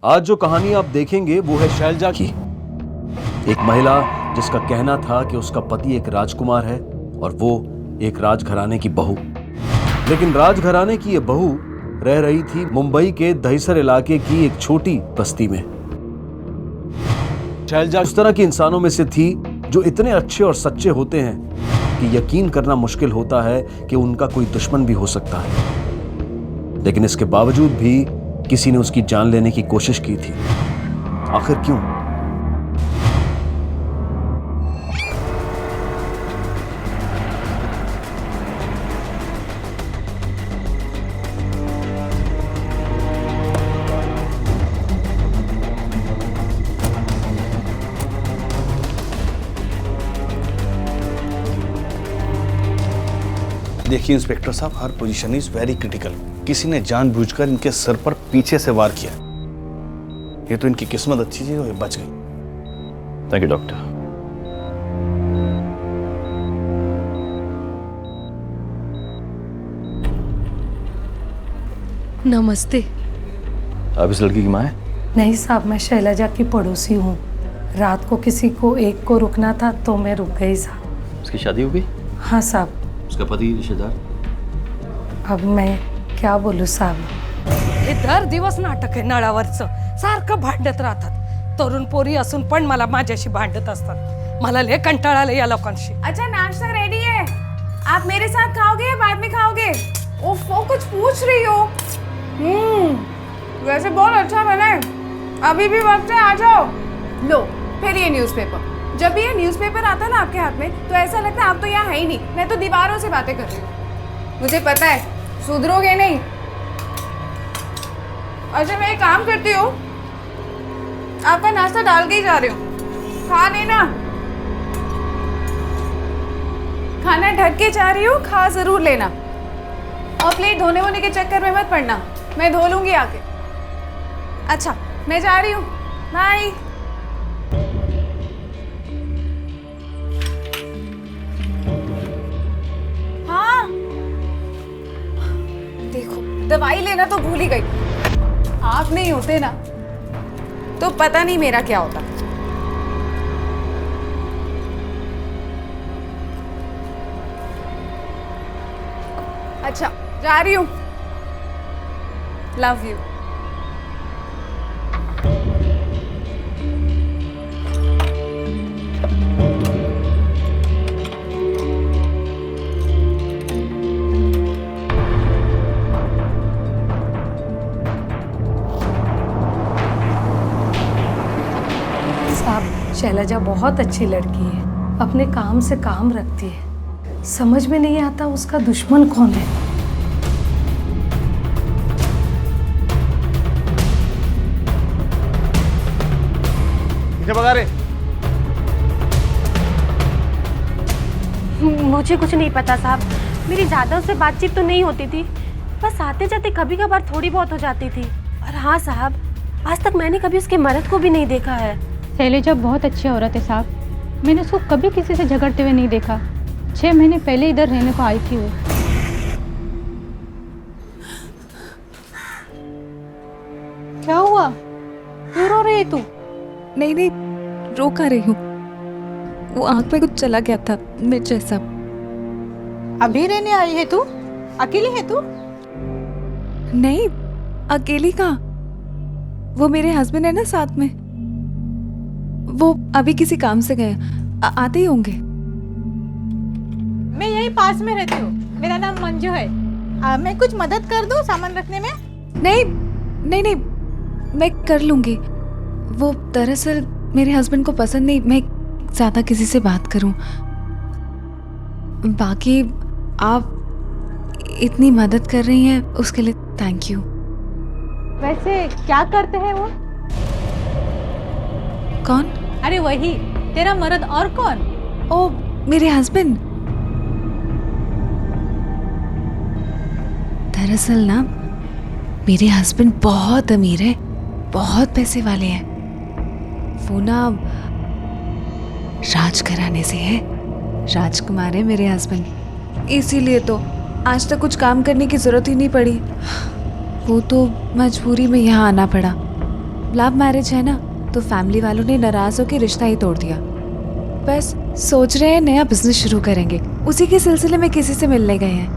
आज जो कहानी आप देखेंगे वो है शैलजा की, एक महिला जिसका कहना था कि उसका पति एक राजकुमार है और वो एक राजघराने की बहू। लेकिन राजघराने की ये बहू रह रही थी मुंबई के दहिसर इलाके की एक छोटी बस्ती में। शैलजा उस तरह के इंसानों में से थी जो इतने अच्छे और सच्चे होते हैं कि यकीन करना मुश्किल होता है कि उनका कोई दुश्मन भी हो सकता है। लेकिन इसके बावजूद भी किसी ने उसकी जान लेने की कोशिश की थी। आखिर क्यों? देखिए इंस्पेक्टर साहब, हर पोजीशन इज वेरी क्रिटिकल। किसी ने जानबूझकर इनके सर पर पीछे से वार किया। ये तो इनकी किस्मत अच्छी थी, ये बच गई। Thank you doctor. नमस्ते। आप इस लड़की की माँ है? नहीं साहब, मैं शैलजा की पड़ोसी हूँ। रात को किसी को एक को रुकना था तो मैं रुक गई साहब। उसकी शादी हो गई? हाँ साहब। उसका पति रिश्तेदार? अब मैं क्या बोलू साहब। हे दर दिवस नाटक आहे नळावरचं, सारखं भांडत राहतात। तरुण पोरी असून पण मला माझ्याशी भांडत असतात। मला लय कंटाळा आला या लोकांशी। अच्छा नाश्ता रेडी है, आप मेरे साथ खाओगे या बाद में खाओगे? ओफो, कुछ पूछ रही हो? वैसे बहुत अच्छा बना है, अभी भी वक्त है, आ जाओ। लो फिर ये न्यूज़पेपर। जब भी ये न्यूज़पेपर आता है ना आपके हाथ में तो ऐसा लगता है आप तो यहाँ है ही नहीं, मैं तो दीवारों से बातें कर रही हूँ। मुझे पता है सुधरोगे नहीं। अच्छा मैं एक काम करती हूँ, आपका नाश्ता डाल के ही जा रही हूँ, खा लेना। खाना ढक के जा रही हूँ, खा जरूर लेना। और प्लेट धोने वोने के चक्कर में मत पड़ना, मैं धो लूंगी आके। अच्छा मैं जा रही हूँ, बाय। हाँ देखो, दवाई लेना तो भूल ही गई। आप नहीं होते ना तो पता नहीं मेरा क्या होता। अच्छा जा रही हूँ, लव यू। साहब शैलजा बहुत अच्छी लड़की है, अपने काम से काम रखती है। समझ में नहीं आता उसका दुश्मन कौन है। भगा रहे? मुझे कुछ नहीं पता साहब, मेरी ज़्यादा उससे बातचीत तो नहीं होती थी, बस आते जाते कभी कभार थोड़ी बहुत हो जाती थी। और हाँ साहब, आज तक मैंने कभी उसके मर्द को भी नहीं देखा है। शैलजा बहुत अच्छी औरत है साहब, मैंने उसको कभी किसी से झगड़ते हुए नहीं देखा। 6 महीने पहले इधर रहने को आई थी वो। क्या हुआ, क्यों रो रही है तू? नहीं नहीं, रो कर रही हूँ, वो आँख में कुछ चला गया था मिर्च जैसा। अभी रहने आई है तू? अकेली है तू? नहीं अकेली कहाँ, वो मेरे हस्बैंड है ना साथ में, वो अभी किसी काम से गए, आते ही होंगे। मैं यहीं पास में रहती हूँ, मेरा नाम मंजू है। मैं कुछ मदद कर दूँ सामान रखने में? नहीं नहीं नहीं, मैं कर लूँगी। वो दरअसल मेरे हस्बैंड को पसंद नहीं मैं ज़्यादा किसी से बात करूं। बाकी आप इतनी मदद कर रही हैं उसके लिए थैंक यू। वैसे क्या करते हैं वो? कौन? अरे वही तेरा मर्द, और कौन? ओ मेरे हस्बैंड। दरअसल ना मेरे हस्बैंड बहुत अमीर है, बहुत पैसे वाले हैं। वो ना राजघराने से है, राजकुमार है मेरे हस्बैंड, इसीलिए तो आज तक कुछ काम करने की जरूरत ही नहीं पड़ी। वो तो मजबूरी में यहाँ आना पड़ा। लव मैरिज है ना, तो फैमिली वालों ने नाराज होकर रिश्ता ही तोड़ दिया। बस सोच रहे हैं नया बिजनेस शुरू करेंगे, उसी के सिलसिले में किसी से मिलने गए हैं।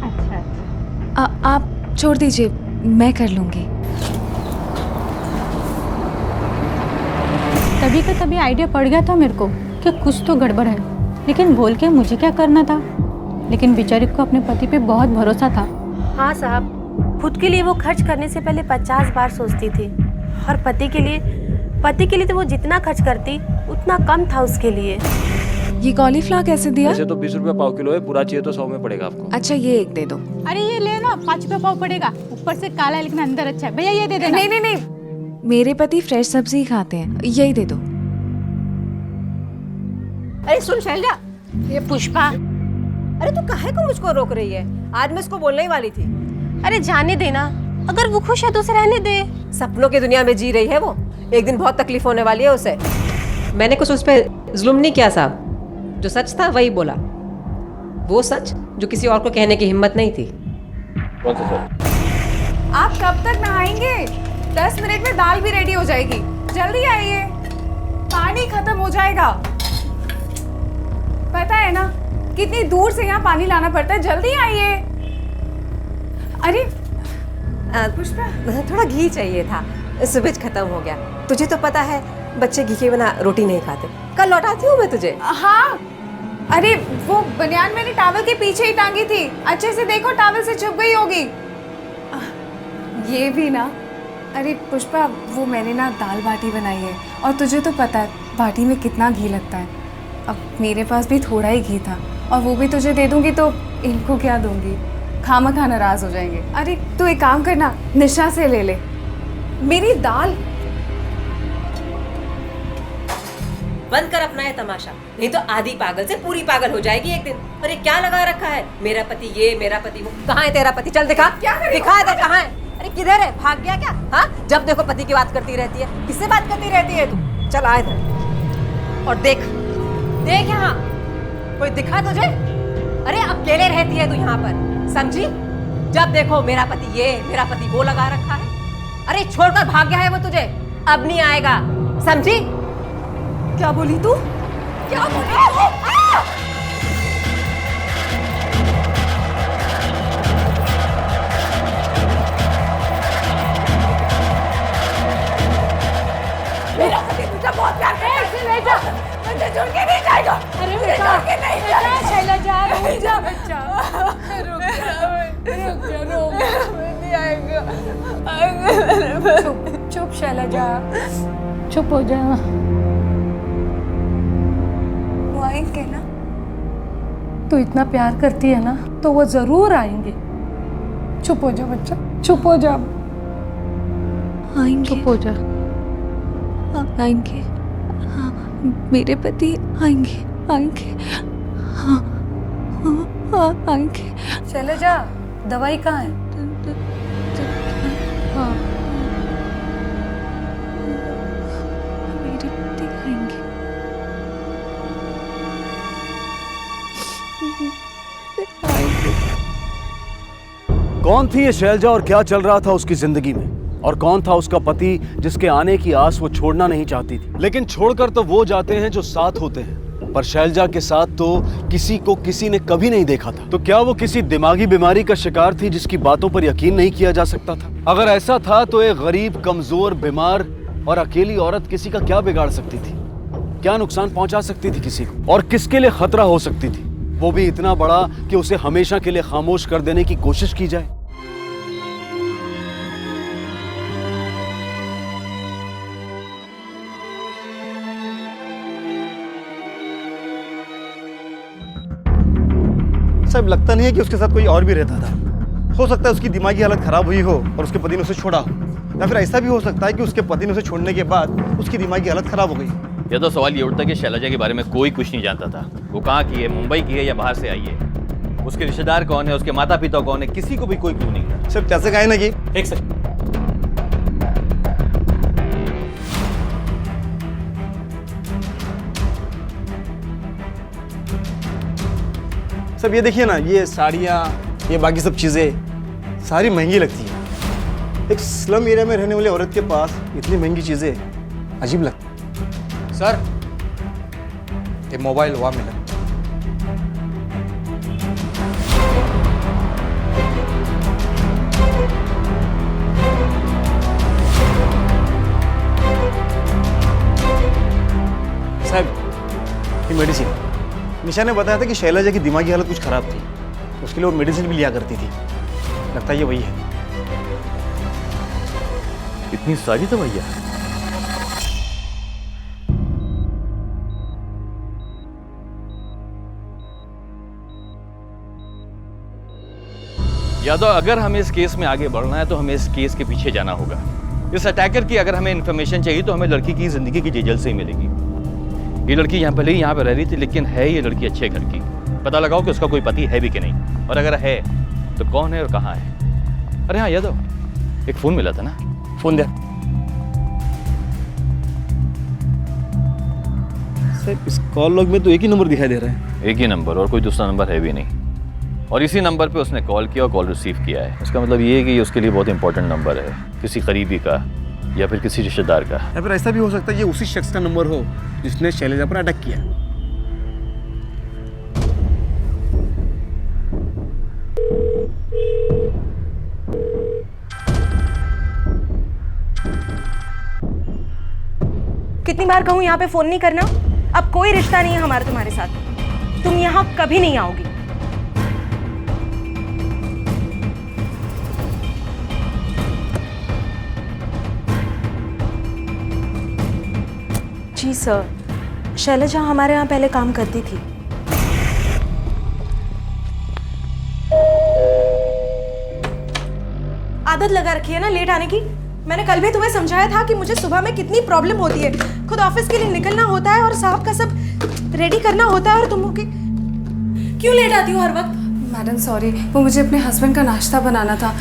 अच्छा आप छोड़ दीजिए, मैं कर लूँगी। तभी का तभी आइडिया पड़ गया था मेरे को कि कुछ तो गड़बड़ है, लेकिन बोल के मुझे क्या करना था। लेकिन बेचारी को अपने पति पे बहुत भरोसा था। हाँ साहब, खुद के लिए वो खर्च करने से पहले 50 बार सोचती थी, और पति के लिए तो वो जितना खर्च करती उतना कम था उसके लिए। ये कॉलीफ्लावर कैसे दिया? वैसे तो 20 रुपये पाव किलो है, पूरा चाहिए तो 100 में पड़ेगा आपको। अच्छा, ये एक दे दो। अरे ये ले ना, 5 रुपये पाव पड़ेगा, ऊपर से काला है लेकिन अंदर अच्छा है। भैया ये दे देना। नहीं नहीं, मेरे पति फ्रेश सब्जी ही खाते हैं, यही दे दो। अरे सुन शैलजा, ये पुष्पा, अरे तू काहे को मुझको रोक रही है? आज मैं इसको बोलने ही वाली थी। अरे जाने देना, अगर वो खुश है तो उसे रहने दे। सपनों की दुनिया में जी रही है वो, एक दिन बहुत तकलीफ होने वाली है उसे। मैंने कुछ उस पर जुल्म नहीं किया साहब, जो सच था वही बोला, वो सच जो किसी और को कहने की हिम्मत नहीं थी। कौन सा सर? आप कब तक नहाएंगे? 10 मिनट में दाल भी रेडी हो जाएगी, जल्दी आइए, पानी खत्म हो जाएगा। पता है ना कितनी दूर से यहाँ पानी लाना पड़ता है, जल्दी आइए। अरे पुष्पा, थोड़ा घी चाहिए था, सुबह खत्म हो गया। तुझे तो पता है बच्चे घी के बिना रोटी नहीं खाते। कल लौटाती हूँ मैं तुझे। हाँ, अरे वो बनियान मैंने टॉवल के पीछे ही टांगी थी, अच्छे से देखो टॉवल से छुप गई होगी। ये भी ना, अरे पुष्पा, वो मैंने ना दाल बाटी बनाई है, और तुझे तो पता है बाटी में कितना घी लगता है। अब मेरे पास भी थोड़ा ही घी था, और वो भी तुझे दे दूंगी तो इनको क्या दूंगी, खामखा नाराज हो जाएंगे। अरे तू एक काम करना, निशा से ले ले मेरी दाल। बंद कर अपना ये तमाशा, नहीं तो आधी पागल से पूरी पागल हो जाएगी एक दिन। अरे क्या लगा रखा है, मेरा पति ये, मेरा पति वो। कहाँ है तेरा पति? चल दिखा, क्या दिखा दे कहाँ है। अरे किधर है? भाग गया क्या? हाँ, जब देखो पति की बात करती रहती है। किससे बात करती रहती है तू? चल आ इधर और देख देख, यहाँ कोई दिखा तुझे? अरे अकेले रहती है तू यहाँ पर, समझी? जब देखो मेरा पति ये, मेरा पति वो लगा रखा है। अरे छोड़कर भाग गया है वो तुझे, अब नहीं आएगा, समझी? क्या बोली तू? क्या बोली तू? मेरा पति तुझे बहुत प्यार करता है, ले जा, मुझे छोड़ के नहीं जाएगा। अरे मुझे छोड़ के नहीं जाएगा। शैलजा रुक जा बच्चा, रुक जा, नहीं आएगा। चुप शैलजा, चुप हो जा। वो आएंगे ना? तू इतना प्यार करती है ना, तो वो जरूर आएंगे। चुप हो जा बच्चा, चुप हो जा, आएंगे, चुप हो जा। आएंगे, हाँ, मेरे पति आएंगे, आएंगे, हाँ, हाँ, हाँ, आएंगे। शैलजा, दवाई कहाँ है? हाँ, मेरे पति आएंगे। कौन थी ये शैलजा और क्या चल रहा था उसकी जिंदगी में? और कौन था उसका पति जिसके आने की आस वो छोड़ना नहीं चाहती थी? लेकिन छोड़कर तो वो जाते हैं जो साथ होते हैं, पर शैलजा के साथ तो किसी को किसी ने कभी नहीं देखा था। तो क्या वो किसी दिमागी बीमारी का शिकार थी जिसकी बातों पर यकीन नहीं किया जा सकता था? अगर ऐसा था तो एक गरीब, कमजोर, बीमार और अकेली औरत किसी का क्या बिगाड़ सकती थी? क्या नुकसान पहुंचा सकती थी किसी को? और किसके लिए खतरा हो सकती थी, वो भी इतना बड़ा कि उसे हमेशा के लिए खामोश कर देने की कोशिश की जाए? साहब, लगता नहीं है कि उसके साथ कोई और भी रहता था। हो सकता है उसकी दिमागी हालत खराब हुई हो और उसके पति ने उसे छोड़ा हो, या फिर ऐसा भी हो सकता है कि उसके पति ने उसे छोड़ने के बाद उसकी दिमागी हालत खराब हो गई। यह तो सवाल ये उठता है कि शैलजा के बारे में कोई कुछ नहीं जानता था। वो कहाँ की है, मुंबई की है या बाहर से आई है? उसके रिश्तेदार कौन है, उसके माता पिता कौन है, किसी को भी कोई क्लू नहीं था। सिर्फ कैसे कहे ना कि एक सेकंड, सब ये देखिए ना, ये साड़ियाँ, ये बाकी सब चीज़ें सारी महंगी लगती हैं। एक स्लम एरिया में रहने वाली औरत के पास इतनी महंगी चीजें अजीब लगती। सर ये मोबाइल वहाँ मिला। साहब ये मेडिसिन, निशा ने बताया था कि शैलजा की दिमागी हालत कुछ खराब थी, उसके लिए वो मेडिसिन भी लिया करती थी। लगता है ये वही है। इतनी सारी दवाइयाँ? यादव, अगर हमें इस केस में आगे बढ़ना है तो हमें इस केस के पीछे जाना होगा। इस अटैकर की अगर हमें इन्फॉर्मेशन चाहिए तो हमें लड़की की जिंदगी की डिटेल से ही मिलेगी। ये लड़की यहाँ पहले ही यहाँ पे रह रही थी, लेकिन है ये लड़की अच्छे घर की। पता लगाओ कि उसका कोई पति है भी कि नहीं, और अगर है तो कौन है और कहाँ है। अरे हाँ यादव, एक फोन मिला था ना? फोन दे सर। इस कॉल लॉग में तो एक ही नंबर दिखाई दे रहा है। एक ही नंबर, और कोई दूसरा नंबर है भी नहीं। और इसी नंबर पे उसने कॉल किया और कॉल रिसीव किया है। इसका मतलब ये है कि ये उसके लिए बहुत इंपॉर्टेंट नंबर है, किसी करीबी का या फिर किसी रिश्तेदार का। या फिर ऐसा भी हो सकता है ये उसी शख्स का नंबर हो जिसने शैलजा पर अटैक किया। कितनी बार कहूँ यहाँ पे फोन नहीं करना? अब कोई रिश्ता नहीं है हमारा तुम्हारे साथ। तुम यहाँ कभी नहीं आओगी। जी सर, शैलजा हमारे यहाँ पहले काम करती थी। आदत लगा रखी है ना लेट आने की। मैंने कल भी तुम्हें समझाया था कि मुझे सुबह में कितनी प्रॉब्लम होती है। खुद ऑफिस के लिए निकलना होता है और साहब का सब रेडी करना होता है, और तुम लोग क्यों लेट आती हो हर वक्त? मैडम सॉरी, वो मुझे अपने हस्बैंड का नाश्ता बनाना था।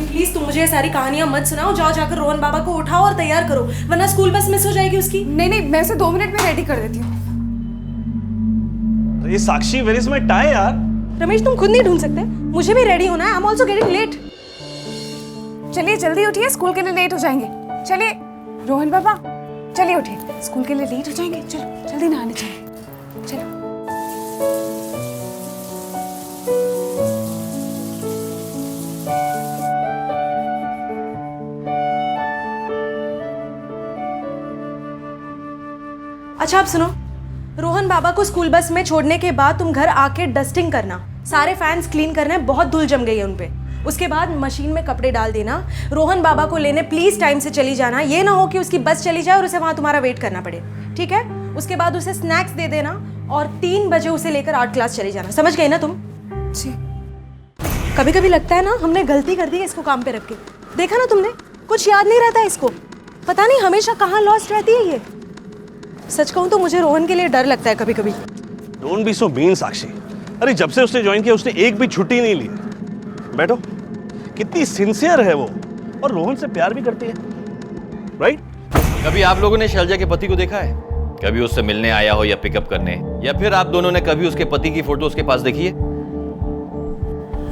प्लीज तुम मुझे ये सारी कहानियां मत सुनाओ। जाओ जाकर रोहन बाबा को उठाओ और तैयार करो, वरना स्कूल बस मिस हो जाएगी उसकी। नहीं, मैं उसे 2 मिनट में रेडी कर देती हूँ। ये साक्षी, वेयर इज माय टाई यार? रमेश तुम खुद नहीं ढूंढ सकते? मुझे भी रेडी होना है। I am also getting late. चलिए जल्दी उठिए, स्कूल के लिए लेट हो जाएंगे। चलिए रोहन बाबा, चलिए उठिए, स्कूल के लिए लेट हो जाएंगे। चलो जल्दी नहाने चलिए, चलो। अच्छा आप सुनो, रोहन बाबा को स्कूल बस में छोड़ने के बाद तुम घर आके डस्टिंग करना, सारे फैंस क्लीन करना है, बहुत धूल जम गई है उनपे। उसके बाद मशीन में कपड़े डाल देना। रोहन बाबा को लेने प्लीज टाइम से चली जाना। ये ना हो कि उसकी बस चली जाए और उसे वहां तुम्हारा वेट करना पड़े, ठीक है? उसके बाद उसे स्नैक्स दे देना और 3 बजे उसे लेकर आर्ट क्लास चली जाना। समझ गई ना तुम? जी। कभी कभी लगता है ना हमने गलती कर दी है इसको काम पे रख के। देखा ना तुमने, कुछ याद नहीं रहता इसको। पता नहीं हमेशा कहाँ लॉस्ट रहती है ये। सच कहूँ तो मुझे रोहन के लिए डर लगता है कभी कभी। डोंट बी सो मीन साक्षी। अरे जब से उसने ज्वाइन किया उसने एक भी छुट्टी नहीं ली। बैठो, कितनी सिंसियर है वो, और रोहन से प्यार भी करती है, राइट? कभी आप लोगों ने शैलजा के पति को देखा है? कभी उससे मिलने आया हो या पिकअप करने, या फिर आप दोनों ने कभी उसके पति की फोटो उसके पास देखी है?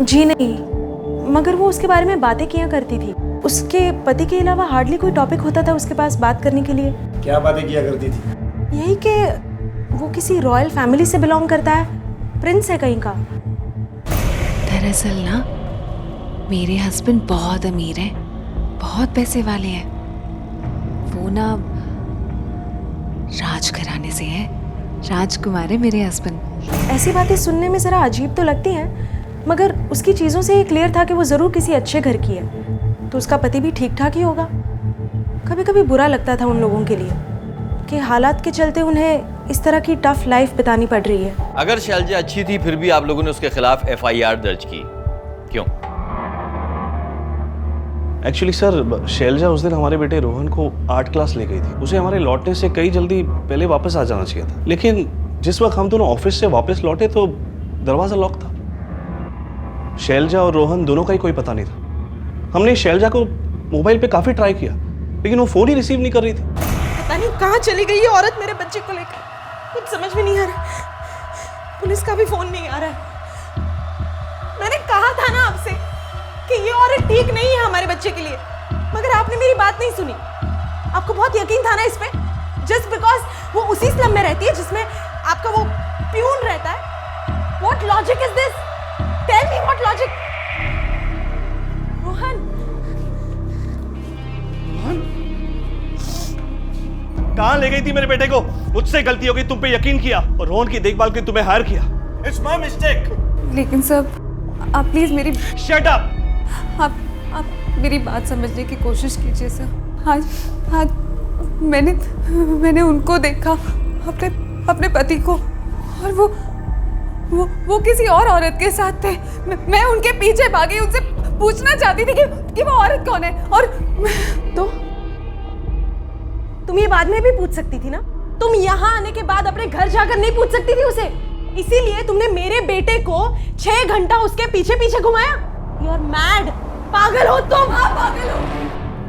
जी नहीं, मगर वो उसके बारे में बातें किया करती थी। उसके पति के अलावा हार्डली कोई टॉपिक होता था उसके पास बात करने के लिए। क्या बातें किया करती थी? यही कि वो किसी रॉयल फैमिली से बिलोंग करता है, प्रिंस है कहीं का। दरअसल ना मेरे हस्बैंड बहुत अमीर हैं, बहुत पैसे वाले हैं। वो ना राजघराने से हैं, राजकुमार है मेरे हस्बैंड। ऐसी बातें सुनने में जरा अजीब तो लगती हैं, मगर उसकी चीज़ों से ये क्लियर था कि वो ज़रूर किसी अच्छे घर की है, तो उसका पति भी ठीक ठाक ही होगा। कभी कभी बुरा लगता था उन लोगों के लिए कि हालात के चलते उन्हें इस तरह की टफ लाइफ बितानी पड़ रही है। अगर शैलजा अच्छी थी फिर भी आप लोगों ने उसके खिलाफ FIR दर्ज की, क्यों? एक्चुअली सर, शैलजा उस दिन हमारे बेटे रोहन को आर्ट क्लास ले गई थी। उसे हमारे लौटने से कई जल्दी पहले वापस आ जाना चाहिए था, लेकिन जिस वक्त हम दोनों ऑफिस से वापस लौटे तो दरवाजा लॉक था। शैलजा और रोहन दोनों का ही कोई पता नहीं था। हमने शैलजा को मोबाइल पे काफी ट्राई किया, लेकिन वो फोन ही रिसीव नहीं कर रही थी। पता नहीं कहाँ चली गई ये औरत मेरे बच्चे को लेकर, कुछ समझ में नहीं आ रहा। पुलिस का भी फोन नहीं आ रहा है। मैंने कहा था ना आपसे कि ये औरत ठीक नहीं है हमारे बच्चे के लिए, मगर आपने मेरी बात नहीं सुनी। आपको बहुत यकीन था ना इस पे, जस्ट बिकॉज वो उसी स्लम में रहती है जिसमें आपका वो प्यून रहता है। What logic is this? Tell me what logic? Rohan, कहाँ ले गई थी मेरे बेटे को? मुझसे गलती हो गई, तुम पे यकीन किया और रोहन की देखभाल के लिए तुम्हें हायर किया। It's my mistake. लेकिन सर आप प्लीज मेरी शट अप। आप मेरी बात समझने की कोशिश कीजिए सर। आज मैंने उनको देखा, अपने पति को, और वो किसी और औरत के साथ थे। मैं उनके पीछे भागी, उनसे पूछना चाहती थी कि वो औरत कौन है। और तो तुम ये बाद में भी पूछ सकती थी ना। तुम यहाँ आने के बाद अपने घर जाकर नहीं पूछ सकती थी उसे, इसीलिए तुमने मेरे बेटे को 6 घंटा उसके पीछे पीछे घुमाया। यू आर मैड, पागल हो तुम। हाँ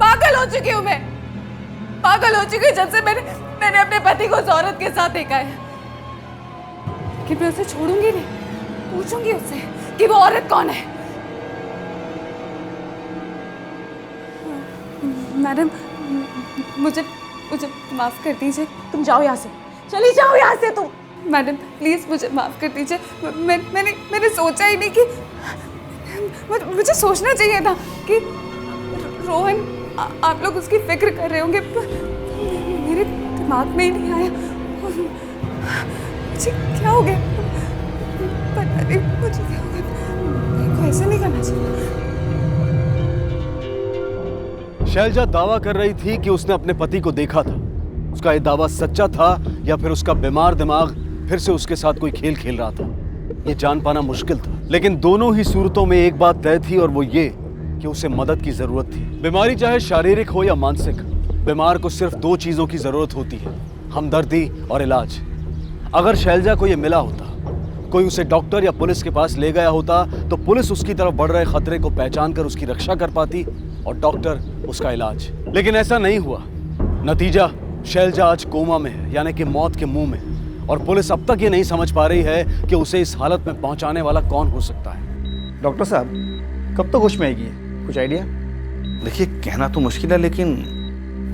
पागल हो चुकी हूँ मैं, पागल हो चुकी हूँ जब से मैंने अपने पति को उस औरत के साथ देखा है। कि मैं उसे छोड़ूंगी नहीं, पूछूंगी उससे कि वो औरत कौन है। मैडम मुझे माफ कर दीजिए। तुम जाओ यहाँ से, चली जाओ यहाँ से तुम। मैडम प्लीज मुझे माफ कर दीजिए। मैंने सोचा ही नहीं कि मुझे सोचना चाहिए था कि रोहन आप लोग उसकी फिक्र कर रहे होंगे, मेरे दिमाग में ही नहीं आया। मुझे क्या हो गया पता नहीं, मुझे क्या हो गया। ऐसा नहीं करना चाहिए। शैलजा दावा कर रही थी कि उसने अपने पति को देखा था। उसका यह दावा सच्चा था या फिर उसका बीमार दिमाग फिर से उसके साथ कोई खेल खेल रहा था, ये जान पाना मुश्किल था। लेकिन दोनों ही सूरतों में एक बात तय थी और वो ये कि उसे मदद की जरूरत थी। बीमारी चाहे शारीरिक हो या मानसिक, बीमार को सिर्फ 2 चीजों की जरूरत होती है, हमदर्दी और इलाज। अगर शैलजा को यह मिला होता, कोई उसे डॉक्टर या पुलिस के पास ले गया होता, तो पुलिस उसकी तरफ बढ़ रहे खतरे को पहचान कर उसकी रक्षा कर पाती और डॉक्टर उसका इलाज। लेकिन ऐसा नहीं हुआ। नतीजा, शैलजा आज कोमा में है, यानी कि मौत के मुंह में, और पुलिस अब तक ये नहीं समझ पा रही है कि उसे इस हालत में पहुंचाने वाला कौन हो सकता है। डॉक्टर साहब कब तक होश में आएगी, कुछ आइडिया? देखिए, कहना तो मुश्किल है, लेकिन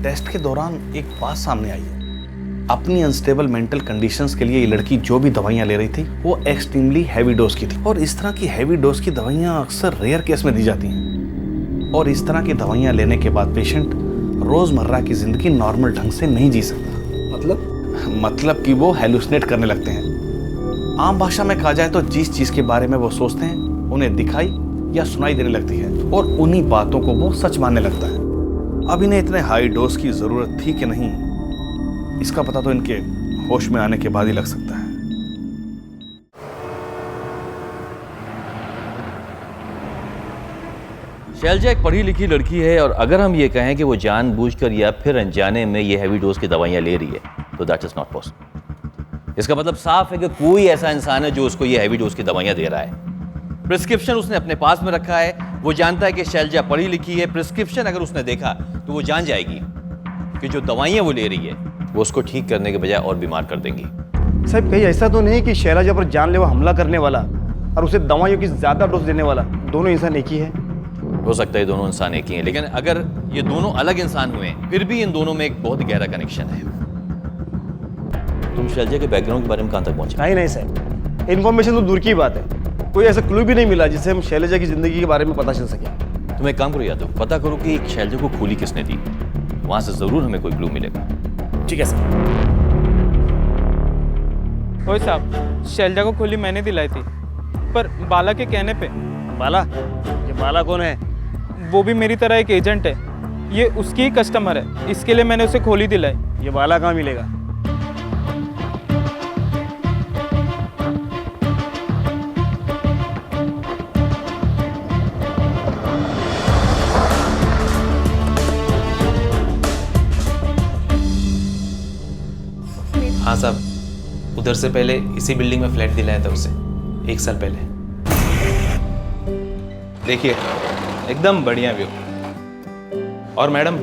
टेस्ट के दौरान एक बात सामने आई है। अपनी अनस्टेबल मेंटल कंडीशंस के लिए ये लड़की जो भी दवाइयाँ ले रही थी वो एक्सट्रीमली हैवी डोज की थी, और इस तरह की हैवी डोज की दवाइयाँ अक्सर रेयर केस में दी जाती हैं, और इस तरह की दवाइयाँ लेने के बाद पेशेंट रोजमर्रा की जिंदगी नॉर्मल ढंग से नहीं जी सकता। मतलब कि वो हेलुसिनेट करने लगते हैं। आम भाषा में कहा जाए तो जिस चीज के बारे में वो सोचते हैं उन्हें दिखाई या सुनाई देने लगती है, और उन्हीं बातों को वो सच मानने लगता है। अब इन्हें इतने हाई डोज की जरूरत थी कि नहीं, इसका पता तो इनके होश में आने के बाद ही लग सकता है। शैलजा एक पढ़ी लिखी लड़की है, और अगर हम ये कहें कि वो जानबूझकर या फिर अनजाने में ये हैवी डोज की दवाइयाँ ले रही है, तो दैट इज नॉट पॉसिबल। इसका मतलब साफ है कि कोई ऐसा इंसान है जो उसको ये हैवी डोज की दवाइयाँ दे रहा है। प्रिस्क्रिप्शन उसने अपने पास में रखा है, वो जानता है कि शैलजा पढ़ी लिखी है। प्रिस्क्रिप्शन अगर उसने देखा तो वो जान जाएगी कि जो दवाइयाँ वो ले रही है वो उसको ठीक करने के बजाय और बीमार कर देंगी। साहब कहीं ऐसा तो नहीं कि शैलजा पर जानलेवा हमला करने वाला और उसे दवाइयों की ज़्यादा डोज देने वाला दोनों इंसान एक ही है? हो सकता है दोनों इंसान एक ही हैं, लेकिन अगर ये दोनों अलग इंसान हुए फिर भी इन दोनों में एक बहुत गहरा कनेक्शन है। तुम शैलजा के बैकग्राउंड के बारे में कहाँ तक पहुंचे? नहीं सर, इन्फॉर्मेशन तो दूर की बात है, कोई ऐसा क्लू भी नहीं मिला जिससे हम शैलजा की जिंदगी के बारे में पता चल सके। तुम एक काम करो, या तो पता करो कि एक शैलजा को खोली किसने दी, वहां से जरूर हमें कोई क्लू मिलेगा। ठीक है सर। ओए साहब, शैलजा को खोली मैंने दिलाई थी, पर बाला के कहने पे। बाला? ये बाला कौन है? वो भी मेरी तरह एक एजेंट है, ये उसकी ही कस्टमर है, इसके लिए मैंने उसे खोली दिलाई। ये बाला कहाँ मिलेगा? हाँ साहब, उधर से पहले इसी बिल्डिंग में फ्लैट दिलाया था उसे 1 साल पहले। देखिए एकदम बढ़िया व्यू। और मैडम,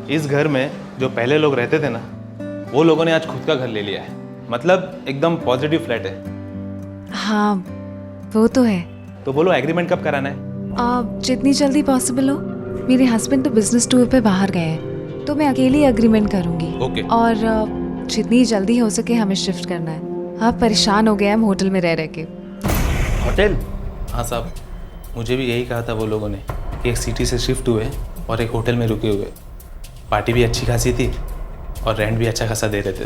इस घर में जो पहले लोग रहते थे ना, वो लोगों ने आज खुद का घर ले लिया है। मतलब एकदम पॉजिटिव फ्लैट है। हाँ वो तो है। तो बोलो एग्रीमेंट कब कराना है? जितनी जल्दी पॉसिबल हो। मेरे हस्बैंड तो बिजनेस टूर पे बाहर गए हैं, तो मैं अकेली एग्रीमेंट करूंगी। ओके। और जितनी जल्दी हो सके हमें शिफ्ट करना है। आप परेशान हो गए हैं हम होटल में रह के। होटल? हाँ साहब, मुझे भी यही कहा था वो लोगों ने कि एक सिटी से शिफ्ट हुए और एक होटल में रुके हुए। पार्टी भी अच्छी खासी थी और रेंट भी अच्छा खासा दे रहे थे,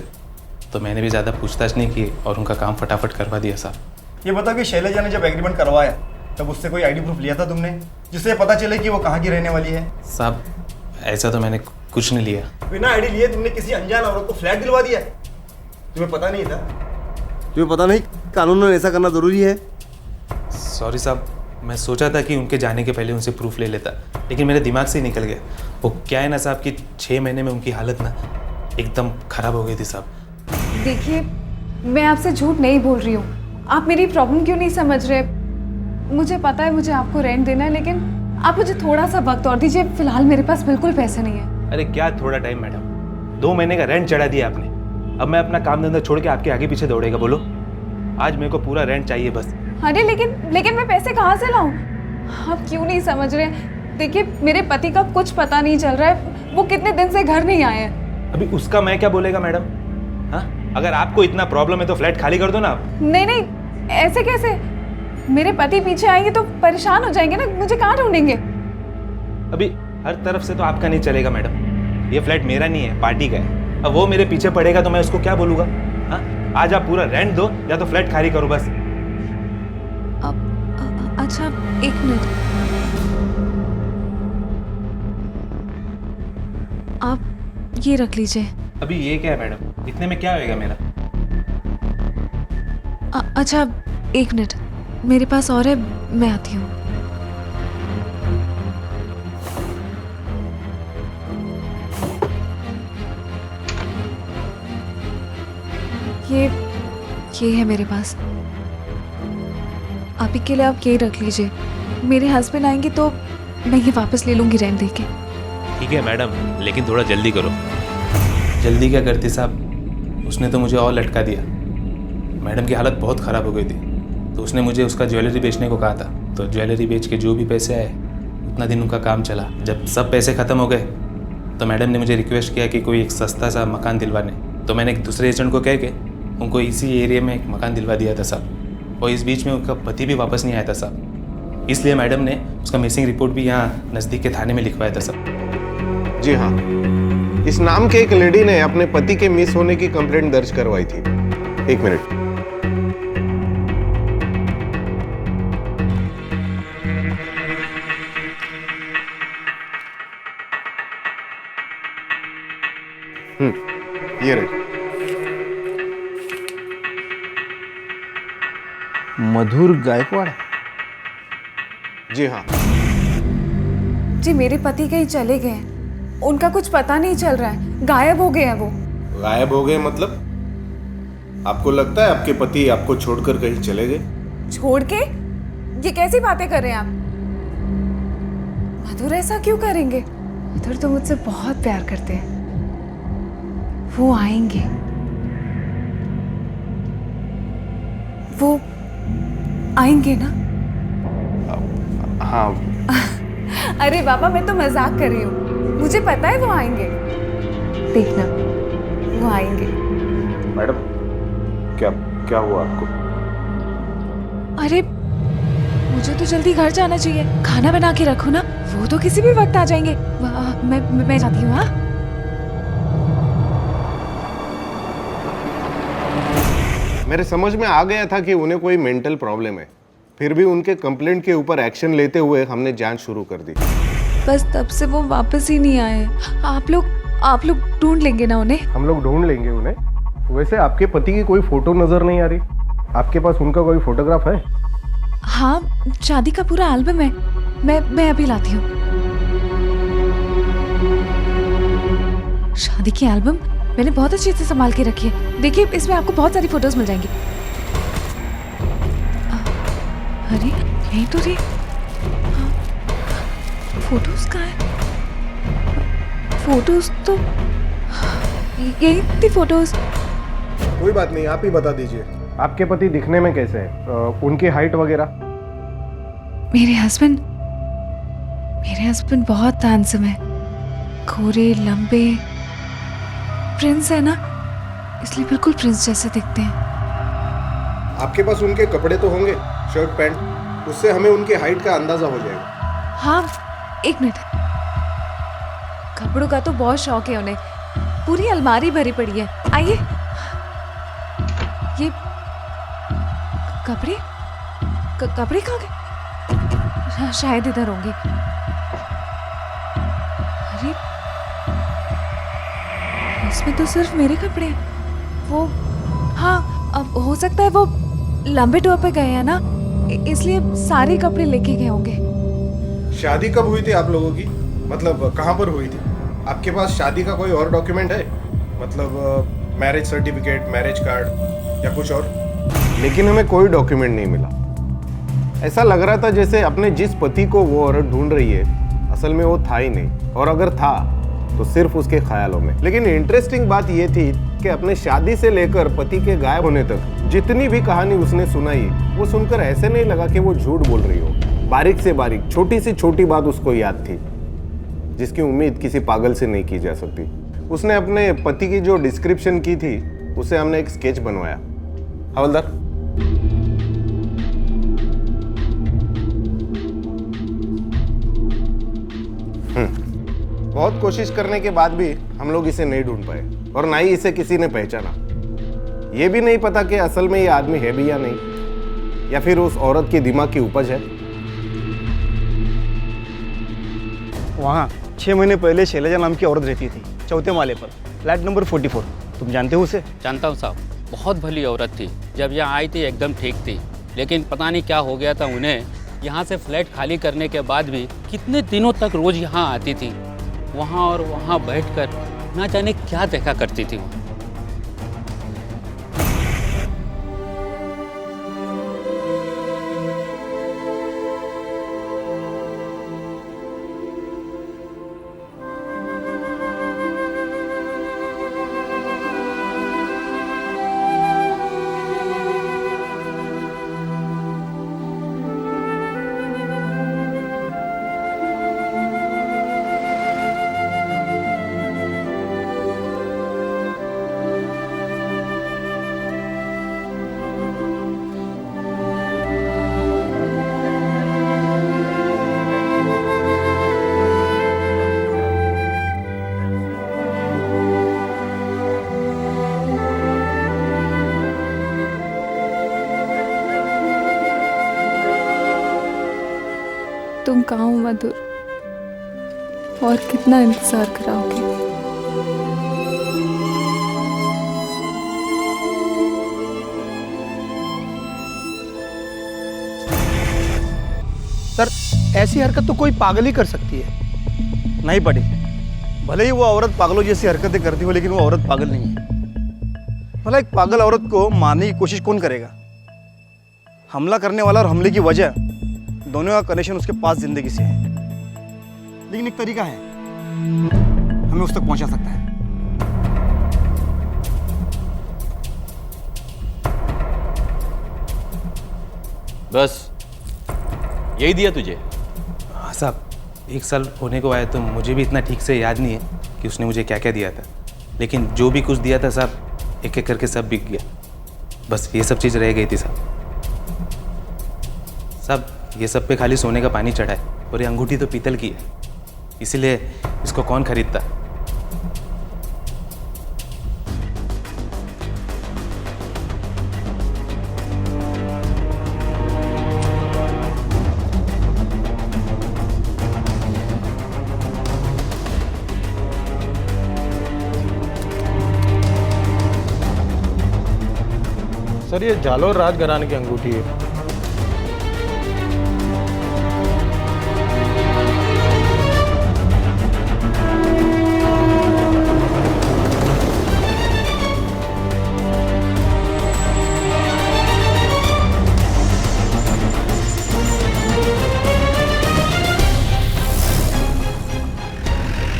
तो मैंने भी ज़्यादा पूछताछ नहीं की और उनका काम फटाफट करवा दिया साहब। ये बता कि शैलजा ने जब एग्रीमेंट करवाया तब उससे कोई आईडी प्रूफ लिया था तुमने, जिससे पता चले कि वो कहाँ की रहने वाली है? साहब ऐसा तो मैंने कुछ नहीं लिया। बिना आईडी लिए तुमने किसी अनजान औरत को फ्लैट दिलवा दिया? तुम्हें पता नहीं था? तुम्हें पता नहीं कानून में ऐसा करना जरूरी है? सॉरी साहब, मैं सोचा था कि उनके जाने के पहले उनसे प्रूफ ले लेता, लेकिन मेरे दिमाग से ही निकल गया। वो क्या है ना साहब कि 6 महीने में उनकी हालत ना एकदम ख़राब हो गई थी साहब। देखिए, मैं आपसे झूठ नहीं बोल रही हूँ। आप मेरी प्रॉब्लम क्यों नहीं समझ रहे? मुझे पता है मुझे आपको रेंट देना है, लेकिन आप मुझे थोड़ा सा वक्त और दीजिए। फिलहाल मेरे पास बिल्कुल पैसे नहीं है। अरे क्या थोड़ा टाइम मैडम, 2 महीने का रेंट चढ़ा दिया आपने। अब मैं अपना काम धंधा छोड़ के आपके आगे पीछे दौड़ेगा बोलो? आज मेरे को पूरा रेंट चाहिए बस। अरे लेकिन मैं पैसे कहाँ से लाऊं? आप क्यों नहीं समझ रहे? देखिए, मेरे पति का कुछ पता नहीं चल रहा है। वो कितने दिन से घर नहीं आए हैं। अभी उसका मैं क्या बोलेगा मैडम? हाँ, अगर आपको इतना प्रॉब्लम है तो फ्लैट खाली कर दो ना आप। नहीं, ऐसे कैसे? मेरे पति पीछे आएंगे तो परेशान हो जाएंगे ना, मुझे कहाँ ढूंढेंगे? अभी हर तरफ से तो आपका नहीं चलेगा मैडम। ये फ्लैट मेरा नहीं है, पार्टी का है। अब वो मेरे पीछे पड़ेगा तो मैं उसको क्या बोलूँगा? हाँ, आज आप पूरा रेंट दो या तो फ्लैट खाली करो बस। अच्छा, 1 मिनट। आप ये रख लीजिए। अभी ये क्या है मैडम? इतने में क्या होएगा मेरा? अच्छा, 1 मिनट, मेरे पास और है, मैं आती हूँ। ये है मेरे पास। आप ही के लिए आप ये रख लीजिए। मेरे हस्बैंड आएंगे तो मैं ये वापस ले लूँगी रेंट देके। ठीक है मैडम, लेकिन थोड़ा जल्दी करो। जल्दी क्या करती साहब, उसने तो मुझे और लटका दिया। मैडम की हालत बहुत ख़राब हो गई थी, तो उसने मुझे उसका ज्वेलरी बेचने को कहा था। तो ज्वेलरी बेच के जो भी पैसे आए उतना दिन उनका काम चला। जब सब पैसे ख़त्म हो गए तो मैडम ने मुझे रिक्वेस्ट किया कि कोई एक सस्ता सा मकान दिलवाने। तो मैंने एक दूसरे एजेंट को कह के उनको इसी एरिया में एक मकान दिलवा दिया था साहब। और इस बीच में उनका पति भी वापस नहीं आया था साहब, इसलिए मैडम ने उसका मिसिंग रिपोर्ट भी यहाँ नज़दीक के थाने में लिखवाया था साहब। जी हाँ, इस नाम के एक लेडी ने अपने पति के मिस होने की कंप्लेंट दर्ज करवाई थी। 1 मिनट। ये रही। मधुर गायकवाड़? जी हाँ। जी, मेरे पति कहीं चले गए, उनका कुछ पता नहीं चल रहा है, गायब हो गए हैं वो। गायब हो गए मतलब? आपको लगता है आपके पति आपको छोड़कर कहीं चले गए? छोड़ के? ये कैसी बातें कर रहे हैं आप? मधुर ऐसा क्यों करेंगे? मधुर तो मुझसे बहुत प्यार करते हैं। वो आएंगे, वो आएंगे ना? हाँ। अरे बाबा, मैं तो मजाक कर रही हूँ, मुझे पता है वो आएंगे। देखना, वो आएंगे। मैडम, क्या हुआ आपको? अरे मुझे तो जल्दी घर जाना चाहिए। खाना बना के रखो ना, वो तो किसी भी वक्त आ जाएंगे। मैं जाती हूँ। हाँ, मेरे समझ में आ गया था कि उन्हें कोई मेंटल प्रॉब्लम है, फिर भी उनके कंप्लेंट के ऊपर एक्शन लेते हुए हमने जांच शुरू कर दी। बस तब से वो वापस ही नहीं आए। आप लोग ढूंढ लेंगे ना उन्हें? हम लोग ढूंढ लेंगे उन्हें। वैसे आपके पति की कोई फोटो नजर नहीं आ रही, आपके पास उनका कोई फोटोग्राफ है? हाँ, शादी का पूरा एल्बम है, मैं अभी लाती हूँ। शादी की एल्बम मैंने बहुत अच्छे से संभाल के रखी है। देखिए, इसमें आपको बहुत सारी फोटोज मिल जाएंगी। अरे यही तो थी। फोटोज कहाँ है? फोटोज तो यही थी फोटोज। कोई बात नहीं, आप ही बता दीजिए, आपके पति दिखने में कैसे हैं? उनकी हाइट वगैरह? मेरे हस्बैंड मेरे हस्बैंड बहुत हैंडसम है, गोरे लंबे, प्रिंस है ना, इसलिए बिल्कुल प्रिंस जैसे दिखते हैं। आपके पास उनके कपड़े तो होंगे, शर्ट पैंट, उससे हमें उनके हाइट का अंदाजा हो जाएगा। हाँ, एक मिनट। कपड़ों का तो बहुत शौक है उन्हें, पूरी अलमारी भरी पड़ी है। आइए। ये कपड़े कपड़े कहाँ गए? शायद इधर होंगे। अरे, इसमें तो सिर्फ मेरे कपड़े हैं। वो, हाँ, अब हो सकता है वो लंबे टूर पे गए हैं ना, इसलिए सारे कपड़े लेके गए होंगे। शादी कब हुई थी आप लोगों की? मतलब कहाँ पर हुई थी? आपके पास शादी का कोई और डॉक्यूमेंट है? मतलब मैरिज सर्टिफिकेट, मैरिज कार्ड या कुछ और? लेकिन हमें कोई डॉक्यूमेंट नहीं मिला। ऐसा लग रहा था जैसे अपने जिस पति को वो औरत ढूंढ रही है असल में वो था ही नहीं, और अगर था तो सिर्फ उसके ख्यालों में। लेकिन इंटरेस्टिंग बात ये थी कि अपने शादी से लेकर पति के गायब होने तक जितनी भी कहानी उसने सुनाई, वो सुनकर ऐसे नहीं लगा कि वो झूठ बोल रही हो। बारीक से बारीक, छोटी से छोटी बात उसको याद थी, जिसकी उम्मीद किसी पागल से नहीं की जा सकती। उसने अपने पति की जो डिस्क्रिप्शन की थी, उसे हमने एक स्केच बनवाया। हवलदार, बहुत कोशिश करने के बाद भी हम लोग इसे नहीं ढूंढ पाए, और ना ही इसे किसी ने पहचाना। ये भी नहीं पता कि असल में ये आदमी है भी या नहीं, या फिर उस औरत की दिमाग की उपज है। वहाँ 6 महीने पहले शैलजा नाम की औरत रहती थी, 4थे माले पर, फ्लैट नंबर 44। तुम जानते हो उसे? जानता हूँ साहब, बहुत भली औरत थी। जब यहाँ आई थी एकदम ठीक थी, लेकिन पता नहीं क्या हो गया था उन्हें। यहाँ से फ्लैट खाली करने के बाद भी कितने दिनों तक रोज यहाँ आती थी, वहाँ और वहाँ बैठकर ना जाने क्या देखा करती थी। तुम कहाँ हो मधुर, और कितना इंतजार कराओगे? सर, ऐसी हरकत तो कोई पागल ही कर सकती है। नहीं पटेल, भले ही वो औरत पागलों जैसी हरकतें करती हो, लेकिन वो औरत पागल नहीं है। भला एक पागल औरत को मारने की कोशिश कौन करेगा? हमला करने वाला और हमले की वजह दोनों का कनेक्शन उसके पास जिंदगी से है, लेकिन एक तरीका है, हमें उस तक पहुंचा सकता है। बस यही दिया तुझे? हाँ साहब, 1 साल होने को आया तो मुझे भी इतना ठीक से याद नहीं है कि उसने मुझे क्या क्या दिया था, लेकिन जो भी कुछ दिया था साहब, एक एक करके सब बिक गया। बस ये सब चीज़ रह गई थी साहब। ये सब पे खाली सोने का पानी चढ़ा है, और ये अंगूठी तो पीतल की है, इसीलिए इसको कौन खरीदता। सर, ये जालोर राजघराने की अंगूठी है।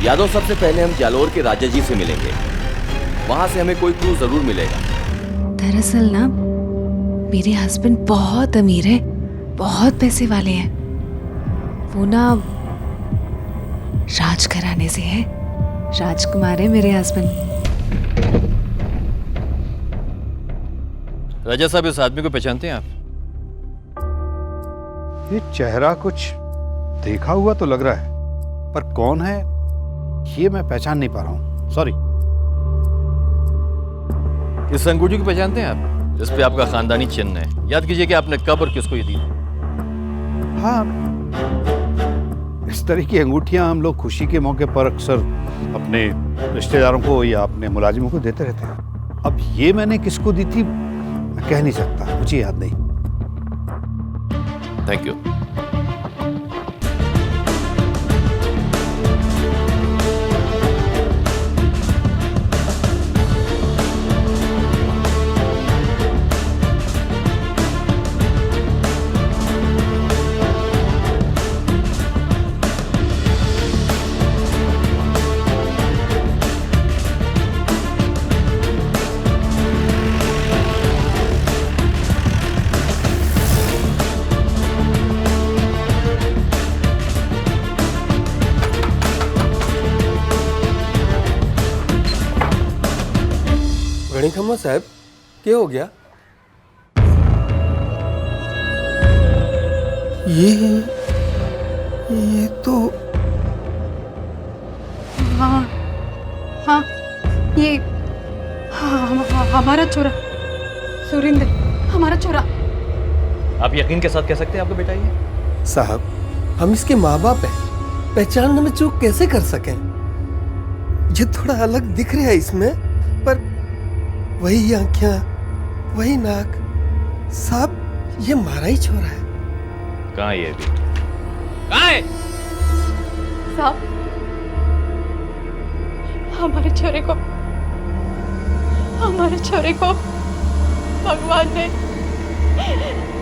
यादव, सबसे पहले हम जालोर के राजा जी से मिलेंगे, वहां से हमें कोई क्लू जरूर मिलेगा। दरअसल ना, मेरे हस्बैंड बहुत अमीर है, बहुत पैसे वाले हैं। वो ना राजघराने से है, राजकुमार है मेरे हस्बैंड। राजा साहब, इस आदमी को पहचानते हैं आप? ये चेहरा कुछ देखा हुआ तो लग रहा है, पर कौन है ये मैं पहचान नहीं पा रहा हूँ, सॉरी। इस अंगूठी को पहचानते हैं आप, जिस पे आपका खानदानी चिन्ह है? याद कीजिए कि आपने कब और किसको ये दी। हाँ, इस तरह की अंगूठियां हम लोग खुशी के मौके पर अक्सर अपने रिश्तेदारों को या अपने मुलाजिमों को देते रहते हैं। अब ये मैंने किसको दी थी मैं कह नहीं सकता, मुझे याद नहीं। Thank you. खम्मा साहब, क्या हो गया? ये तो हाँ हाँ, ये हमारा छोरा सुरेंद्र, हमारा छोरा। आप यकीन के साथ कह सकते हैं आपका बेटा ये? साहब, हम इसके माँ बाप हैं, पहचानने में चूक कैसे कर सकें? ये थोड़ा अलग दिख रहा है इसमें, पर वही आंखें, वही नाक। साहब, ये हमारा ही छोरा है। कहाँ है ये अभी? कहाँ है? साहब, हमारे छोरे को भगवान ने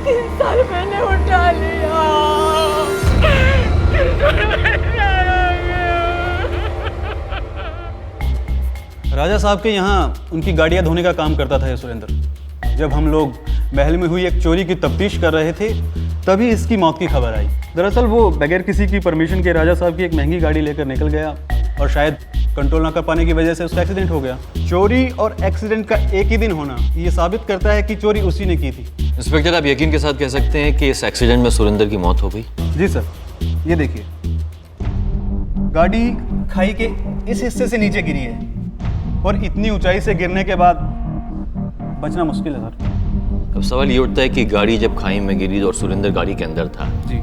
3 साल पहले उठा लिया। राजा साहब के यहाँ उनकी गाड़ियाँ धोने का काम करता था ये सुरेंद्र। जब हम लोग महल में हुई एक चोरी की तफ्तीश कर रहे थे, तभी इसकी मौत की खबर आई। दरअसल वो बगैर किसी की परमिशन के राजा साहब की एक महंगी गाड़ी लेकर निकल गया और शायद कंट्रोल ना कर पाने की वजह से उसका एक्सीडेंट हो गया। चोरी और एक्सीडेंट का एक ही दिन होना ये साबित करता है कि चोरी उसी ने की थी। इंस्पेक्टर, आप यकीन के साथ कह सकते हैं कि इस एक्सीडेंट में सुरेंद्र की मौत हो गई? जी सर, ये देखिए, गाड़ी खाई के इस हिस्से से नीचे गिरी है और इतनी ऊंचाई से गिरने के बाद बचना मुश्किल है सर। अब सवाल ये उठता है कि गाड़ी जब खाई में गिरी और सुरेंद्र गाड़ी के अंदर था जी,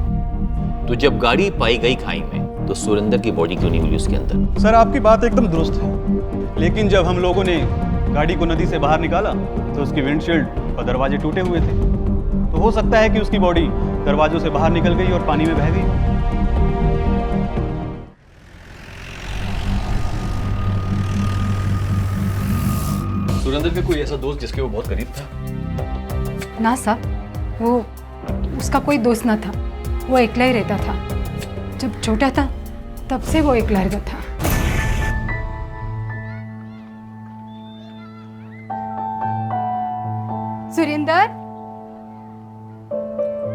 तो जब गाड़ी पाई गई खाई में तो सुरेंद्र की बॉडी क्यों नहीं मिली उसके अंदर? सर आपकी बात एकदम दुरुस्त है, लेकिन जब हम लोगों ने गाड़ी को नदी से बाहर निकाला तो उसकी विंडशील्ड और दरवाजे टूटे हुए थे, तो हो सकता है कि उसकी बॉडी दरवाजों से बाहर निकल गई और पानी में बह गई। सुरेंद्र का कोई ऐसा दोस्त जिसके वो बहुत करीब था? ना साहब, वो उसका कोई दोस्त ना था, वो अकेला ही रहता था। जब छोटा था तब से वो अकेला रहता था। सुरेंद्र,